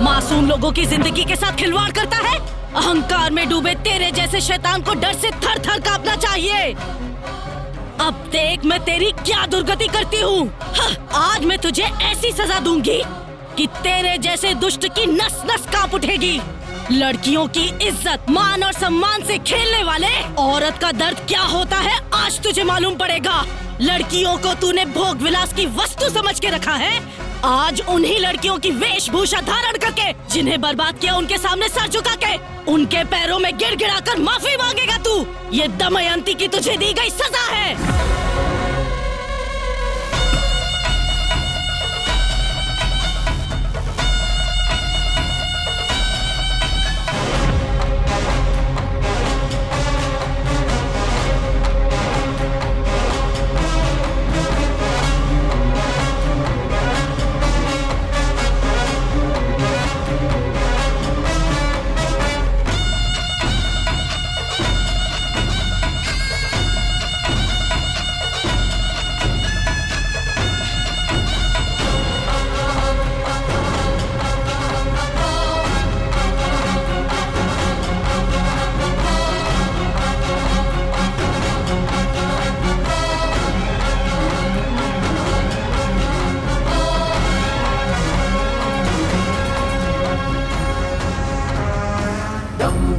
मासूम लोगों की जिंदगी के साथ खिलवाड़ करता है। अहंकार में डूबे तेरे जैसे शैतान को डर से थर थर कांपना चाहिए। अब देख मैं तेरी क्या दुर्गति करती हूँ। आज मैं तुझे ऐसी सजा दूंगी कि तेरे जैसे दुष्ट की नस नस कांप उठेगी। लड़कियों की इज्जत, मान और सम्मान से खेलने वाले औरत का दर्द क्या होता है आज तुझे मालूम पड़ेगा। लड़कियों को तूने भोग विलास की वस्तु समझ के रखा है। आज उन्हीं लड़कियों की वेशभूषा धारण करके, जिन्हें बर्बाद किया उनके सामने सर झुका के, उनके पैरों में गिड़गिड़ा कर माफी मांगेगा तू। ये दमयंती की तुझे दी गई सजा है।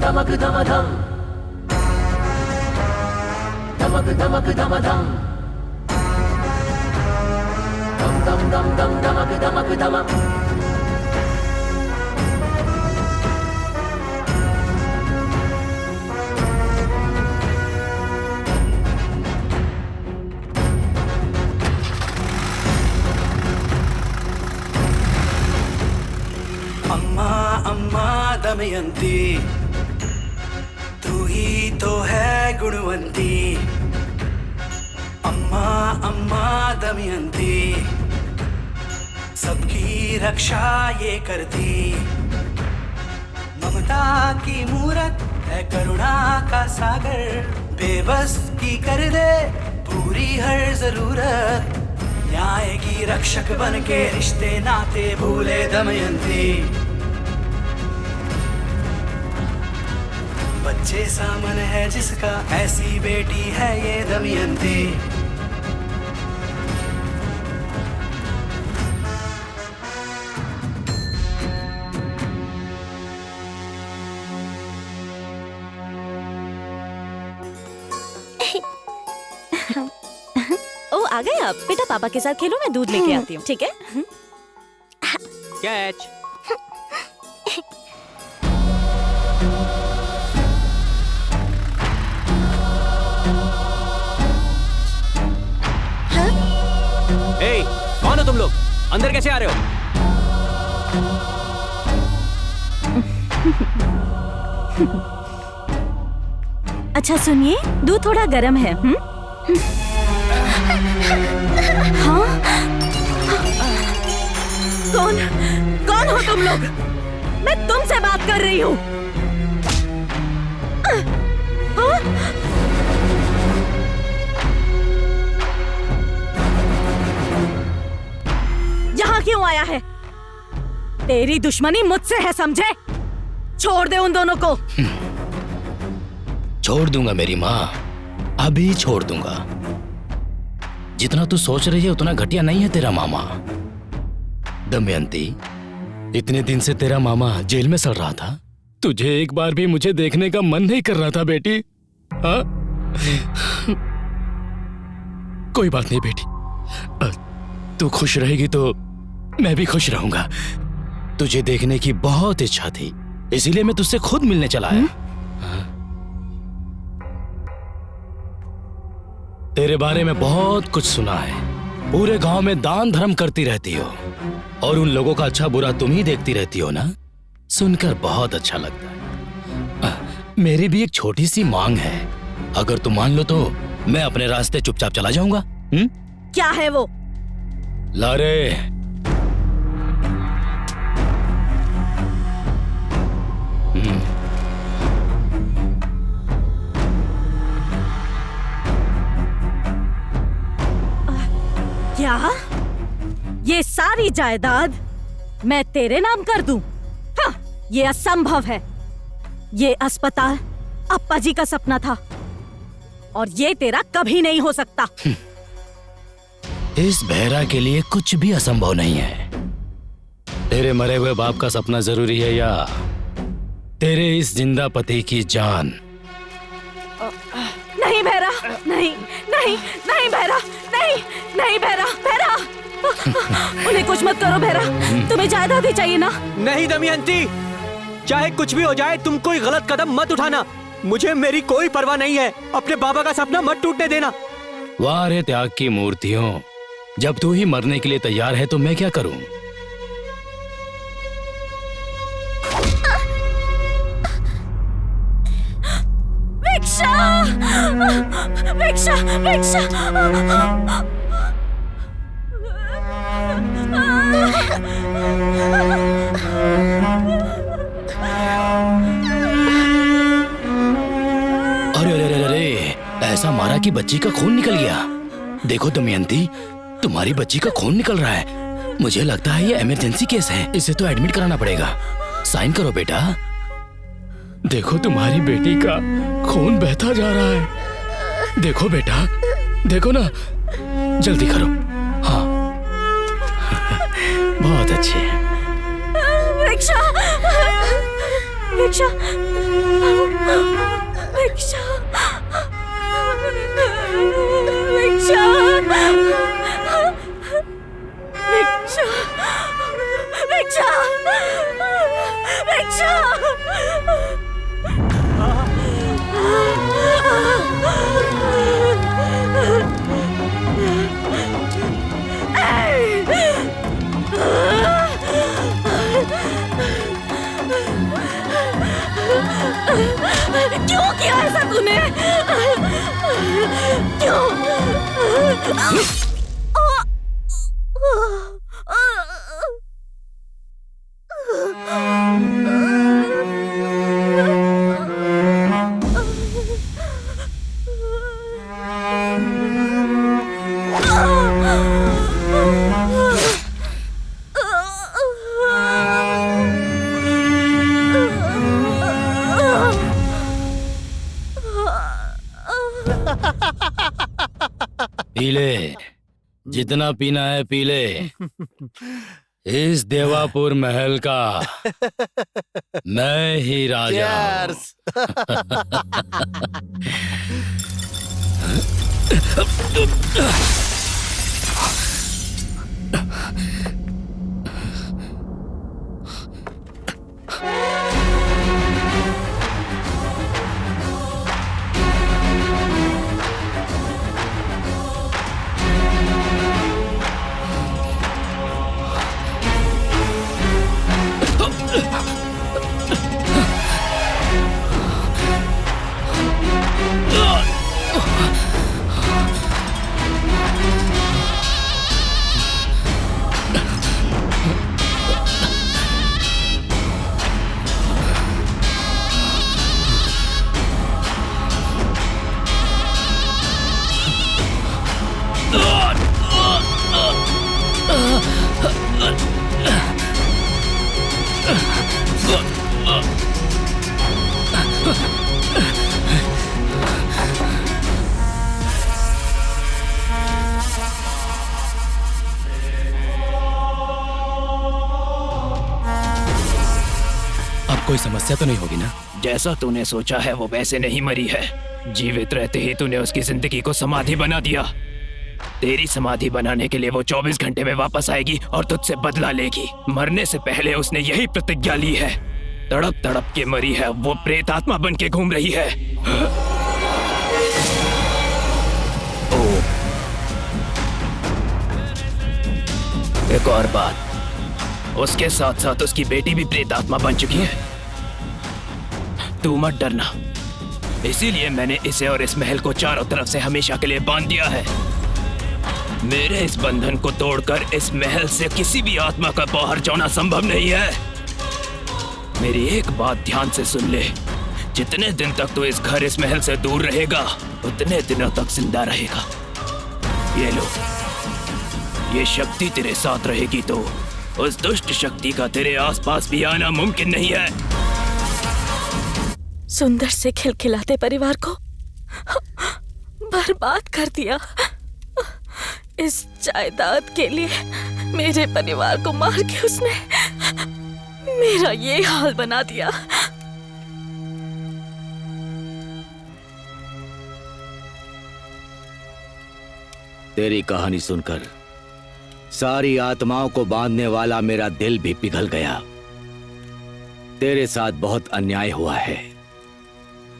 धमक धम धम, धमक धमक धम धम, धम धम धम धम धमक धमक धमक। अम्मा अम्मा दमयंती, तू ही तो है गुणवंती। अम्मा अम्मा दमयंती, सबकी रक्षा ये करती। ममता की मूरत है करुणा का सागर, बेबस की कर दे पूरी हर जरूरत। न्याय की रक्षक बन के रिश्ते नाते भूले दमयंती। बच्चे सामन है जिसका, ऐसी बेटी है ये दमयंती। ओ आ गए आप? बेटा पापा के साथ खेलो, मैं दूध लेके आती हूँ, ठीक है? कैच। ए, कौन हो तुम लोग? अंदर कैसे आ रहे हो? अच्छा सुनिए, दूध थोड़ा गर्म है। हाँ? कौन हो तुम लोग? मैं तुमसे बात कर रही हूँ। यहाँ क्यों आया है? तेरी दुश्मनी मुझसे है, समझे? छोड़ दे उन दोनों को। छोड़ दूंगा मेरी माँ, अभी छोड़ दूंगा। जितना तू सोच रही है उतना घटिया नहीं है तेरा मामा। दमयंती, इतने दिन से तेरा मामा जेल में सड़ रहा था, तुझे एक बार भी मुझे देखने का मन नहीं कर रहा था बेटी? हाँ? कोई बात नहीं बेटी, तू खुश रहेगी तो मैं भी खुश रहूंगा। तुझे देखने की बहुत इच्छा थी, इसीलिए मैं तुझसे खुद मिलने चला आया। तेरे बारे में बहुत कुछ सुना है। पूरे गांव में दान धर्म करती रहती हो और उन लोगों का अच्छा बुरा तुम ही देखती रहती हो ना। सुनकर बहुत अच्छा लगता है। मेरी भी एक छोटी सी मांग है, अगर तुम मान लो तो मैं अपने रास्ते चुपचाप चला जाऊंगा। क्या है वो? लारे, क्या? ये सारी जायदाद मैं तेरे नाम कर दूं? हाँ, ये असंभव है। ये अस्पताल अप्पा जी का सपना था। और ये तेरा कभी नहीं हो सकता। इस बहरा के लिए कुछ भी असंभव नहीं है। तेरे मरे हुए बाप का सपना जरूरी है या तेरे इस जिंदा पति की जान? नहीं भैरा, नहीं नहीं नहीं भैरा, नहीं नहीं भैरा, भैरा उन्हें कुछ मत करो भैरा, तुम्हें जायदाद ही चाहिए ना? नहीं दमयंती, चाहे कुछ भी हो जाए तुम कोई गलत कदम मत उठाना। मुझे मेरी कोई परवाह नहीं है, अपने बाबा का सपना मत टूटने देना। वाह रे त्याग की मूर्तियों, जब तू ही मरने के लिए तैयार है तो मैं क्या करूं? भिक्षा, भिक्षा, भिक्षा। अरे अरे अरे अरे, ऐसा मारा कि बच्ची का खून निकल गया। देखो दमयंती, तुम्हारी बच्ची का खून निकल रहा है। मुझे लगता है ये इमरजेंसी केस है, इसे तो एडमिट कराना पड़ेगा। साइन करो बेटा। देखो तुम्हारी बेटी का खून बहता जा रहा है। देखो बेटा, देखो ना, जल्दी करो। हाँ बहुत अच्छे। भिक्षा, भिक्षा, भिक्षा, भिक्षा, भिक्षा, भिक्षा, भिक्षा। क्यों किया ऐसा तूने? क्यों? पी ले, जितना पीना है पी ले। इस देवापुर महल का मैं ही राजा हूं। कोई समस्या तो नहीं होगी ना? जैसा तूने सोचा है वो वैसे नहीं मरी है। जीवित रहते ही तूने उसकी जिंदगी को समाधि बना दिया। तेरी समाधि बनाने के लिए वो 24 घंटे में वापस आएगी और तुझसे बदला लेगी। मरने से पहले उसने यही प्रतिज्ञा ली है। तड़प तड़प के मरी है, वो प्रेत आत्मा बन के घूम रही है। एक और बात, उसके साथ साथ उसकी बेटी भी प्रेत आत्मा बन चुकी है। तू मत डरना, इसीलिए मैंने इसे और इस महल को चारों तरफ से हमेशा के लिए बांध दिया है। मेरे इस बंधन को तोड़कर इस महल से किसी भी आत्मा का बाहर जाना संभव नहीं है। मेरी एक बात ध्यान से सुन ले, जितने दिन तक तू इस घर इस महल से दूर रहेगा उतने दिनों तक जिंदा रहेगा। ये लो, ये शक्ति तेरे साथ रहेगी तो उस दुष्ट शक्ति का तेरे आसपास भी आना मुमकिन नहीं है। सुंदर से खिलखिलाते परिवार को बर्बाद कर दिया। इस जायदाद के लिए मेरे परिवार को मार के उसने मेरा ये हाल बना दिया। तेरी कहानी सुनकर सारी आत्माओं को बांधने वाला मेरा दिल भी पिघल गया। तेरे साथ बहुत अन्याय हुआ है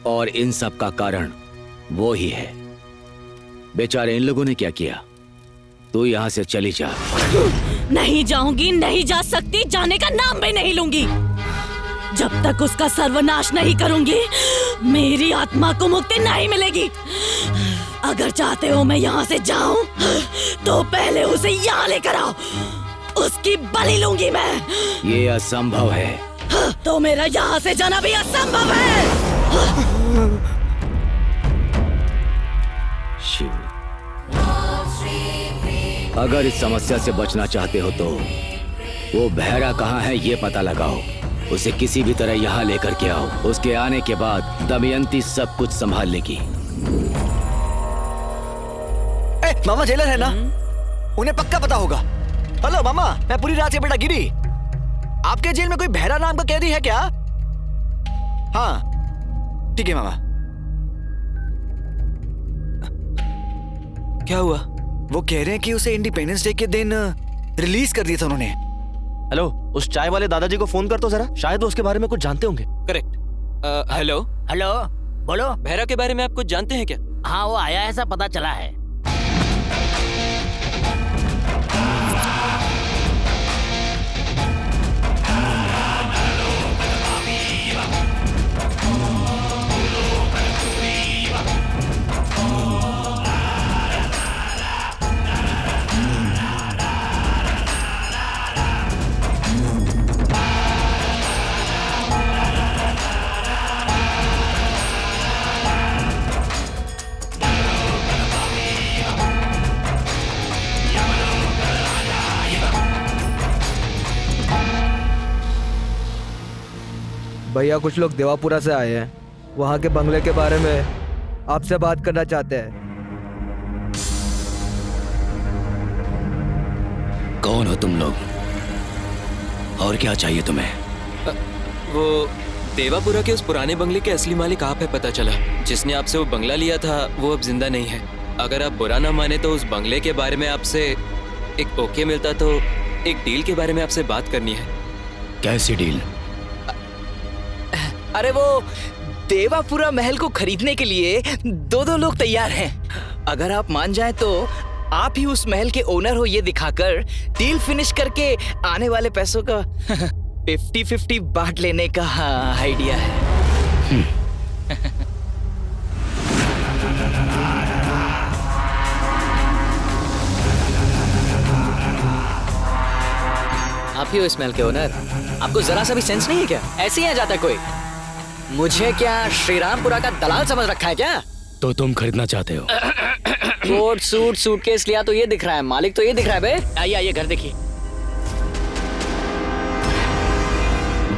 और इन सब का कारण वो ही है। बेचारे इन लोगों ने क्या किया? तू यहां से चली जा। नहीं जाऊंगी, नहीं जा सकती, जाने का नाम भी नहीं लूंगी। जब तक उसका सर्वनाश नहीं करूंगी मेरी आत्मा को मुक्ति नहीं मिलेगी। अगर चाहते हो मैं यहाँ से जाऊं तो पहले उसे यहाँ लेकर आओ, उसकी बलि लूंगी मैं। ये असंभव है। तो मेरा यहाँ से जाना भी असंभव है। शिव, अगर इस समस्या से बचना चाहते हो तो वो बहरा कहाँ है ये पता लगाओ। उसे किसी भी तरह यहाँ लेकर के आओ। उसके आने के बाद दमयंती सब कुछ संभाल लेगी। मामा जेलर है ना, उन्हें पक्का पता होगा। हेलो मामा, मैं पूरी रात के बेटा गिरी। आपके जेल में कोई बहरा नाम का कैदी है क्या? हाँ ठीक है मामा। क्या हुआ? वो कह रहे हैं कि उसे इंडिपेंडेंस डे के दिन रिलीज कर दिया था उन्होंने। हेलो, उस चाय वाले दादाजी को फोन कर तो जरा, शायद वो उसके बारे में कुछ जानते होंगे। करेक्ट। हेलो हेलो, बोलो। बहरा के बारे में आप कुछ जानते हैं क्या? हाँ, वो आया ऐसा पता चला है। भैया कुछ लोग देवापुरा से आए हैं, वहाँ के बंगले के बारे में आपसे बात करना चाहते हैं। कौन हो तुम लोग और क्या चाहिए तुम्हें? वो देवापुरा के उस पुराने बंगले के असली मालिक आप है, पता चला। जिसने आपसे वो बंगला लिया था वो अब जिंदा नहीं है। अगर आप बुरा ना माने तो उस बंगले के बारे में आपसे एक ओके मिलता तो एक डील के बारे में आपसे बात करनी है। कैसी डील? अरे वो देवापुरा महल को खरीदने के लिए दो लोग तैयार हैं। अगर आप मान जाएं तो आप ही उस महल के ओनर हो ये दिखाकर डील फिनिश करके आने वाले पैसों का 50-50 बांट लेने का आइडिया है। आप ही हो इस महल के ओनर? आपको जरा सा भी सेंस नहीं है क्या? ऐसे ही आ जाता है कोई? मुझे क्या श्रीरामपुरा का दलाल समझ रखा है क्या? तो तुम खरीदना चाहते हो? कोट सूट सूटकेस लिया तो ये दिख रहा है, मालिक तो ये दिख रहा है बे। आइए आइए, घर देखिए।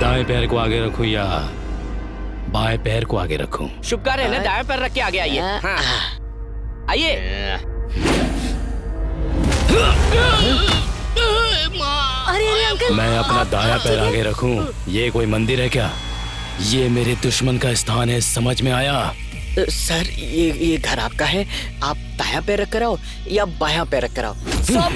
दाएं पैर को आगे रखूं या बाएं पैर को आगे रखूं? शुभ कार्य है ना, दाएं पैर रख के आगे आइए। हाँ। आइए। अरे अंकल, मैं अपना दायां पैर आगे रखूं? ये कोई मंदिर है क्या? ये मेरे दुश्मन का स्थान है, समझ में आया? सर ये घर आपका है, आप दायां पैर रख कर आओ या बायां पैर रख कर आओ। सब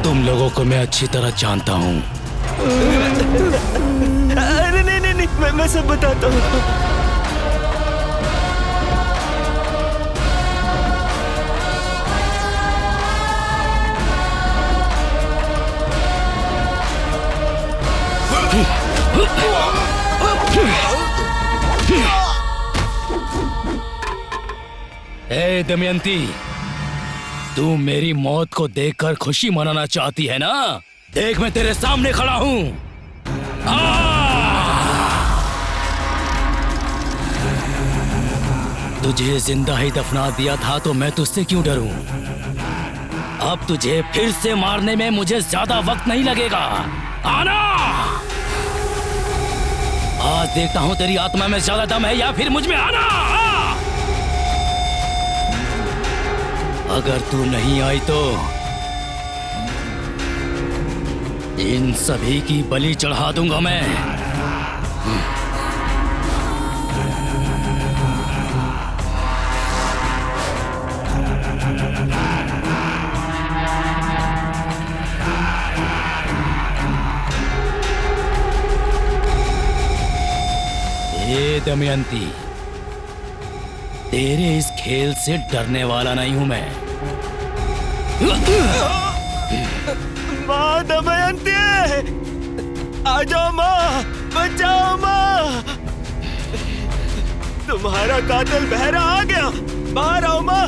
तुम लोगों को मैं अच्छी तरह जानता हूँ। अरे नहीं, मैं सब बताता हूँ। ए दमयंती, तू मेरी मौत को देखकर खुशी मनाना चाहती है ना? देख मैं तेरे सामने खड़ा हूं। तुझे जिंदा ही दफना दिया था तो मैं तुझसे क्यों डरूं? अब तुझे फिर से मारने में मुझे ज्यादा वक्त नहीं लगेगा। आना। आज देखता हूं तेरी आत्मा में ज्यादा दम है या फिर मुझ में। आना। अगर तू नहीं आई तो इन सभी की बलि चढ़ा दूंगा मैं। हे दमयंती, तेरे इस खेल से डरने वाला नहीं हूं मैं। माँ दमयंती, आ जाओ माँ, बचाओ माँ। तुम्हारा कातिल बहरा आ गया। बाहर आओ माँ,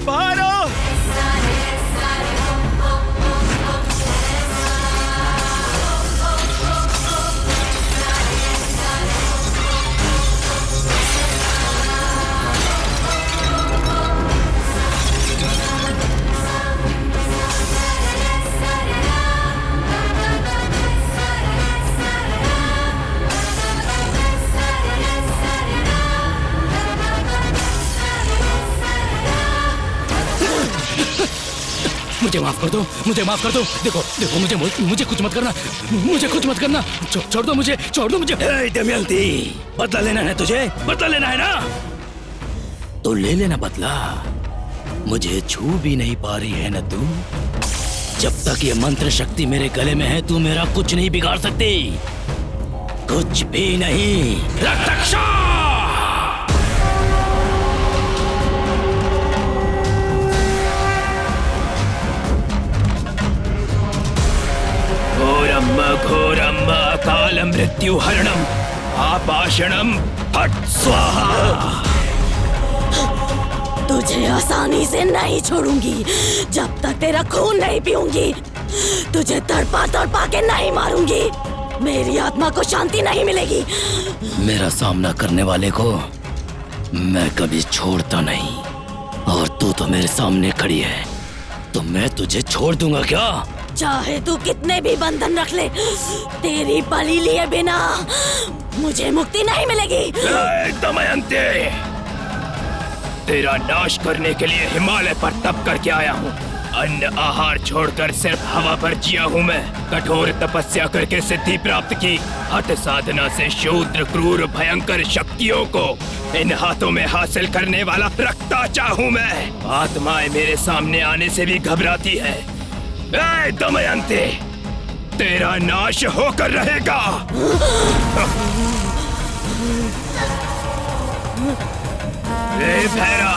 बाहर आओ। मुझे माफ कर दो, मुझे माफ कर दो। देखो देखो, मुझे कुछ मत करना, मुझे कुछ मत करना। छोड़ दो मुझे, छोड़ दो मुझे। दमयंती, बदला लेना है तुझे, बदला लेना है ना, तो ले लेना बदला। मुझे छू भी नहीं पा रही है ना तू। जब तक ये मंत्र शक्ति मेरे गले में है, तू मेरा कुछ नहीं बिगाड़ सकती, कुछ भी नहीं। रक्षक घोरम काल मृत्यु हरणम आपाषणम फट स्वाहा। तुझे आसानी से नहीं छोड़ूंगी जब तक तेरा खून नहीं पीऊंगी। तुझे तड़पा तड़पा के नहीं मारूंगी, मेरी आत्मा को शांति नहीं मिलेगी। मेरा सामना करने वाले को मैं कभी छोड़ता नहीं, और तू तो मेरे सामने खड़ी है, तो मैं तुझे छोड़ दूंगा क्या? चाहे तू कितने भी बंधन रख ले, तेरी बलि लिए बिना मुझे मुक्ति नहीं मिलेगी। दमयंती, तेरा नाश करने के लिए हिमालय पर तप करके आया हूँ। अन्न आहार छोड़कर सिर्फ हवा पर जिया हूँ मैं। कठोर तपस्या करके सिद्धि प्राप्त की। हठ साधना से शूद्र क्रूर भयंकर शक्तियों को इन हाथों में हासिल करने वाला रक्ताचा हूँ मैं। आत्माएं मेरे सामने आने से भी घबराती है। ए दमयंती, तेरा नाश होकर रहेगा। ए भैरा,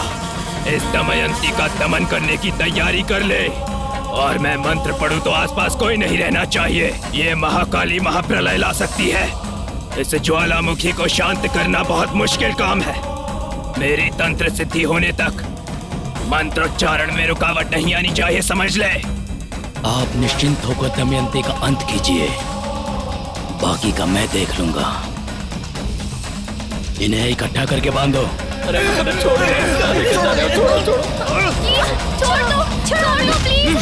इस दमयंती का दमन करने की तैयारी कर ले, और मैं मंत्र पढ़ूं तो आसपास कोई नहीं रहना चाहिए। ये महाकाली महाप्रलय ला सकती है। इस ज्वालामुखी को शांत करना बहुत मुश्किल काम है। मेरी तंत्र सिद्धि होने तक मंत्रोच्चारण में रुकावट नहीं आनी चाहिए, समझ ले। आप निश्चिंत होकर दमयंती का अंत कीजिए, बाकी का मैं देख लूंगा। इन्हें इकट्ठा करके बांधो। छोड़ दो प्लीज।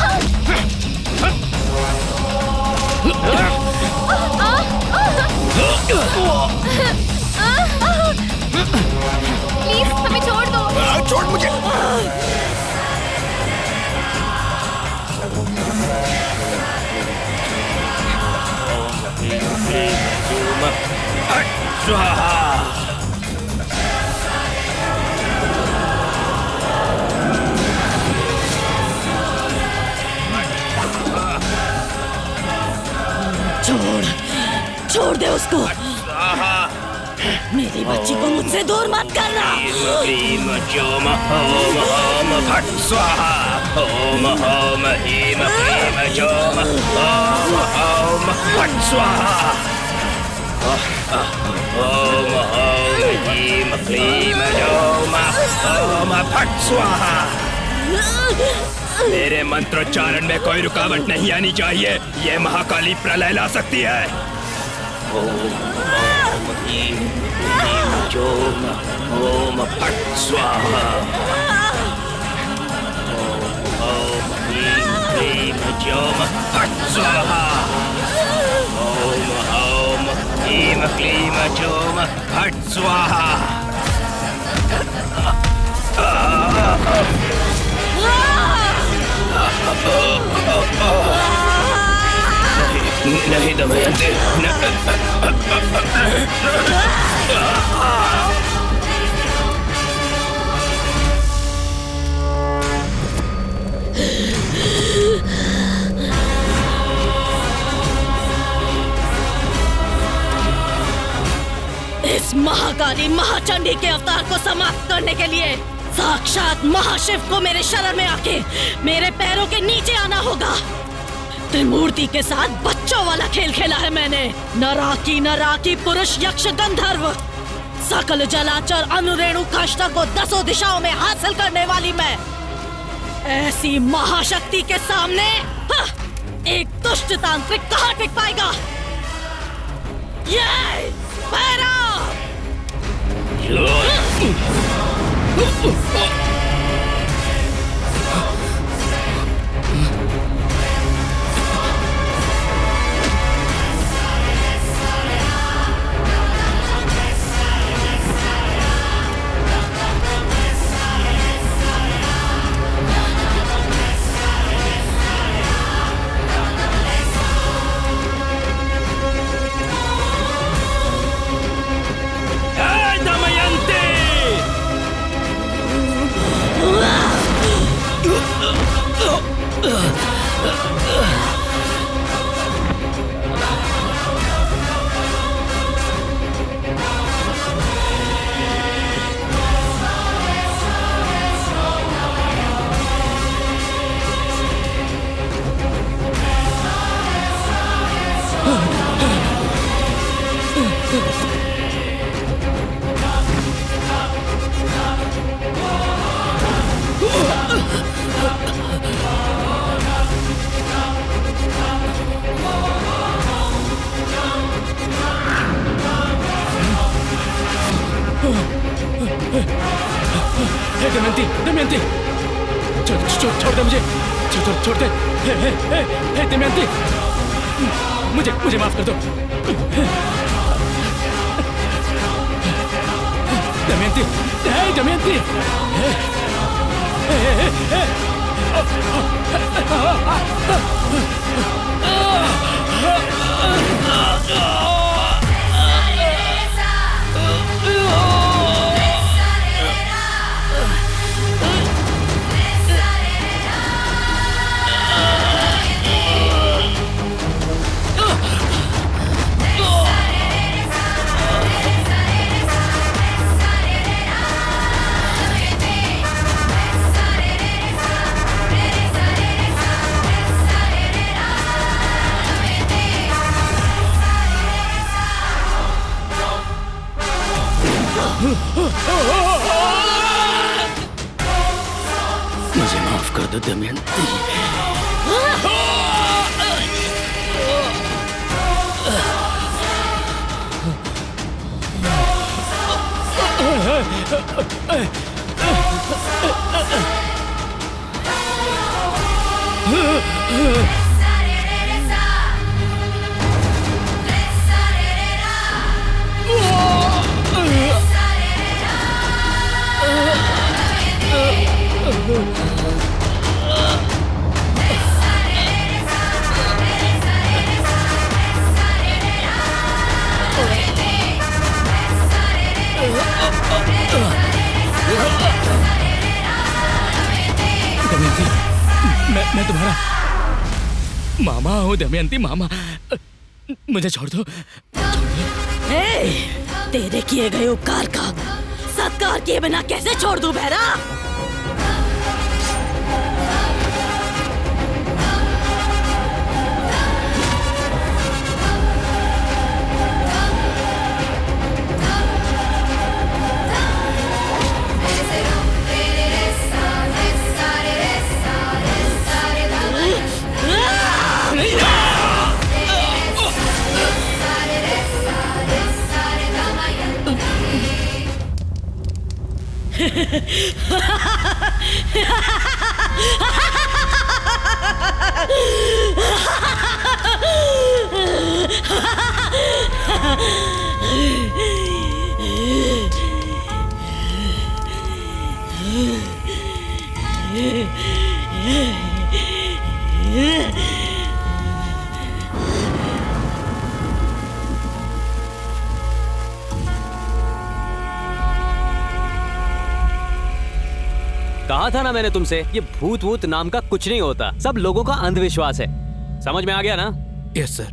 प्लीज हमें छोड़ दो। छोड़ मुझे। छोड़ दे उसको। मेरी बच्ची को मुझसे दूर मत करना। ह्रीम ज्योम ओम ओम फट स्वाहा। ओम ओम ह्रीम क्लीम ज्योम ओम ओम फट स्वाहा। ओम ओम ह्रीम क्लीम ज्योम ओम फट स्वाहा। मेरे मंत्रोच्चारण में कोई रुकावट नहीं आनी चाहिए। ये महाकाली प्रलय ला सकती है। ओम ओम ह्रीम क्लीम ज्योम ओम फट स्वाहा। ओम ओम ह्रीम क्लीम ज्योम फट स्वाहा। ऐं क्लीं चोम फट् स्वाहा। नहीं दमयंती, इस महाकाली महाचंडी के अवतार को समाप्त करने के लिए साक्षात महाशिव को मेरे शरण में आके मेरे पैरों के नीचे आना होगा। त्रिमूर्ति के साथ बच्चों वाला खेल खेला है मैंने। नराकी पुरुष यक्ष गंधर्व सकल जलाचर अनुरेणु काष्ठा को 10 दिशाओं में हासिल करने वाली मैं, ऐसी महाशक्ति के सामने एक दुष्ट तांत्रिक कहाँ टिक पाएगा। ये भैरव! दमयंती, छोड़ दे मुझे, छोड़ दे। दमयंती, मुझे माफ कर दो। दमयंती, दमयंती, मुझे माफ कर दो दमयंती। दमयंती, मैं तुम्हारा मामा हूँ दमयंती, मामा। मुझे छोड़ दो। तेरे किए गए उपकार का सत्कार किए बिना कैसे छोड़ दूं भैरा? कहा था ना मैंने तुमसे, ये भूत वूत नाम का कुछ नहीं होता, सब लोगों का अंधविश्वास है। समझ में आ गया ना? Yes sir.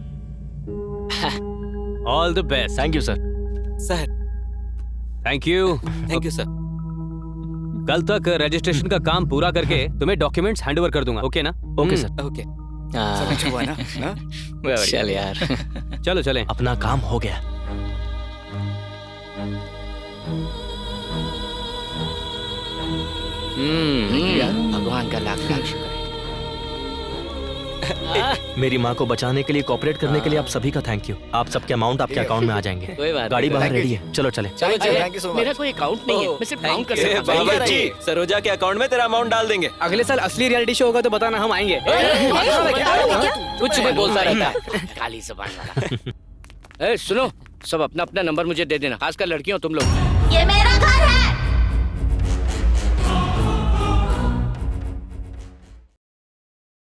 All the best. Thank you sir. Sir thank you. Thank you sir. कल तक रजिस्ट्रेशन का काम पूरा करके तुम्हें डॉक्यूमेंट्स हैंडओवर कर दूंगा। ओके ना? Okay sir. ओके सब अच्छा हुआ ना? चल यार। चलो चलें। अपना काम हो गया। भगवान का लाख लाख शुक्र है। मेरी माँ को बचाने के लिए, कोऑपरेट करने के लिए आप सभी का थैंक यू। आप सबके अमाउंट आपके अकाउंट में आ जाएंगे। कोई बात गाड़ी नहीं। बाहर रेडी है, चलो चले। चलो Thank you so much. मेरा कोई अकाउंट नहीं है, मैं सिर्फ काउंट कर ए, सकता हूँ। बाबा जी, सरोजा के अकाउंट में तेरा अमाउंट डाल देंगे। अगले साल असली रियलिटी शो होगा तो बताना, हम आएंगे। कुछ भी बोलता रहता है, काली जुबान वाला। ए, सुनो, सब अपना अपना नंबर मुझे दे देना, खासकर लड़कियों तुम लोग। ये मेरा घर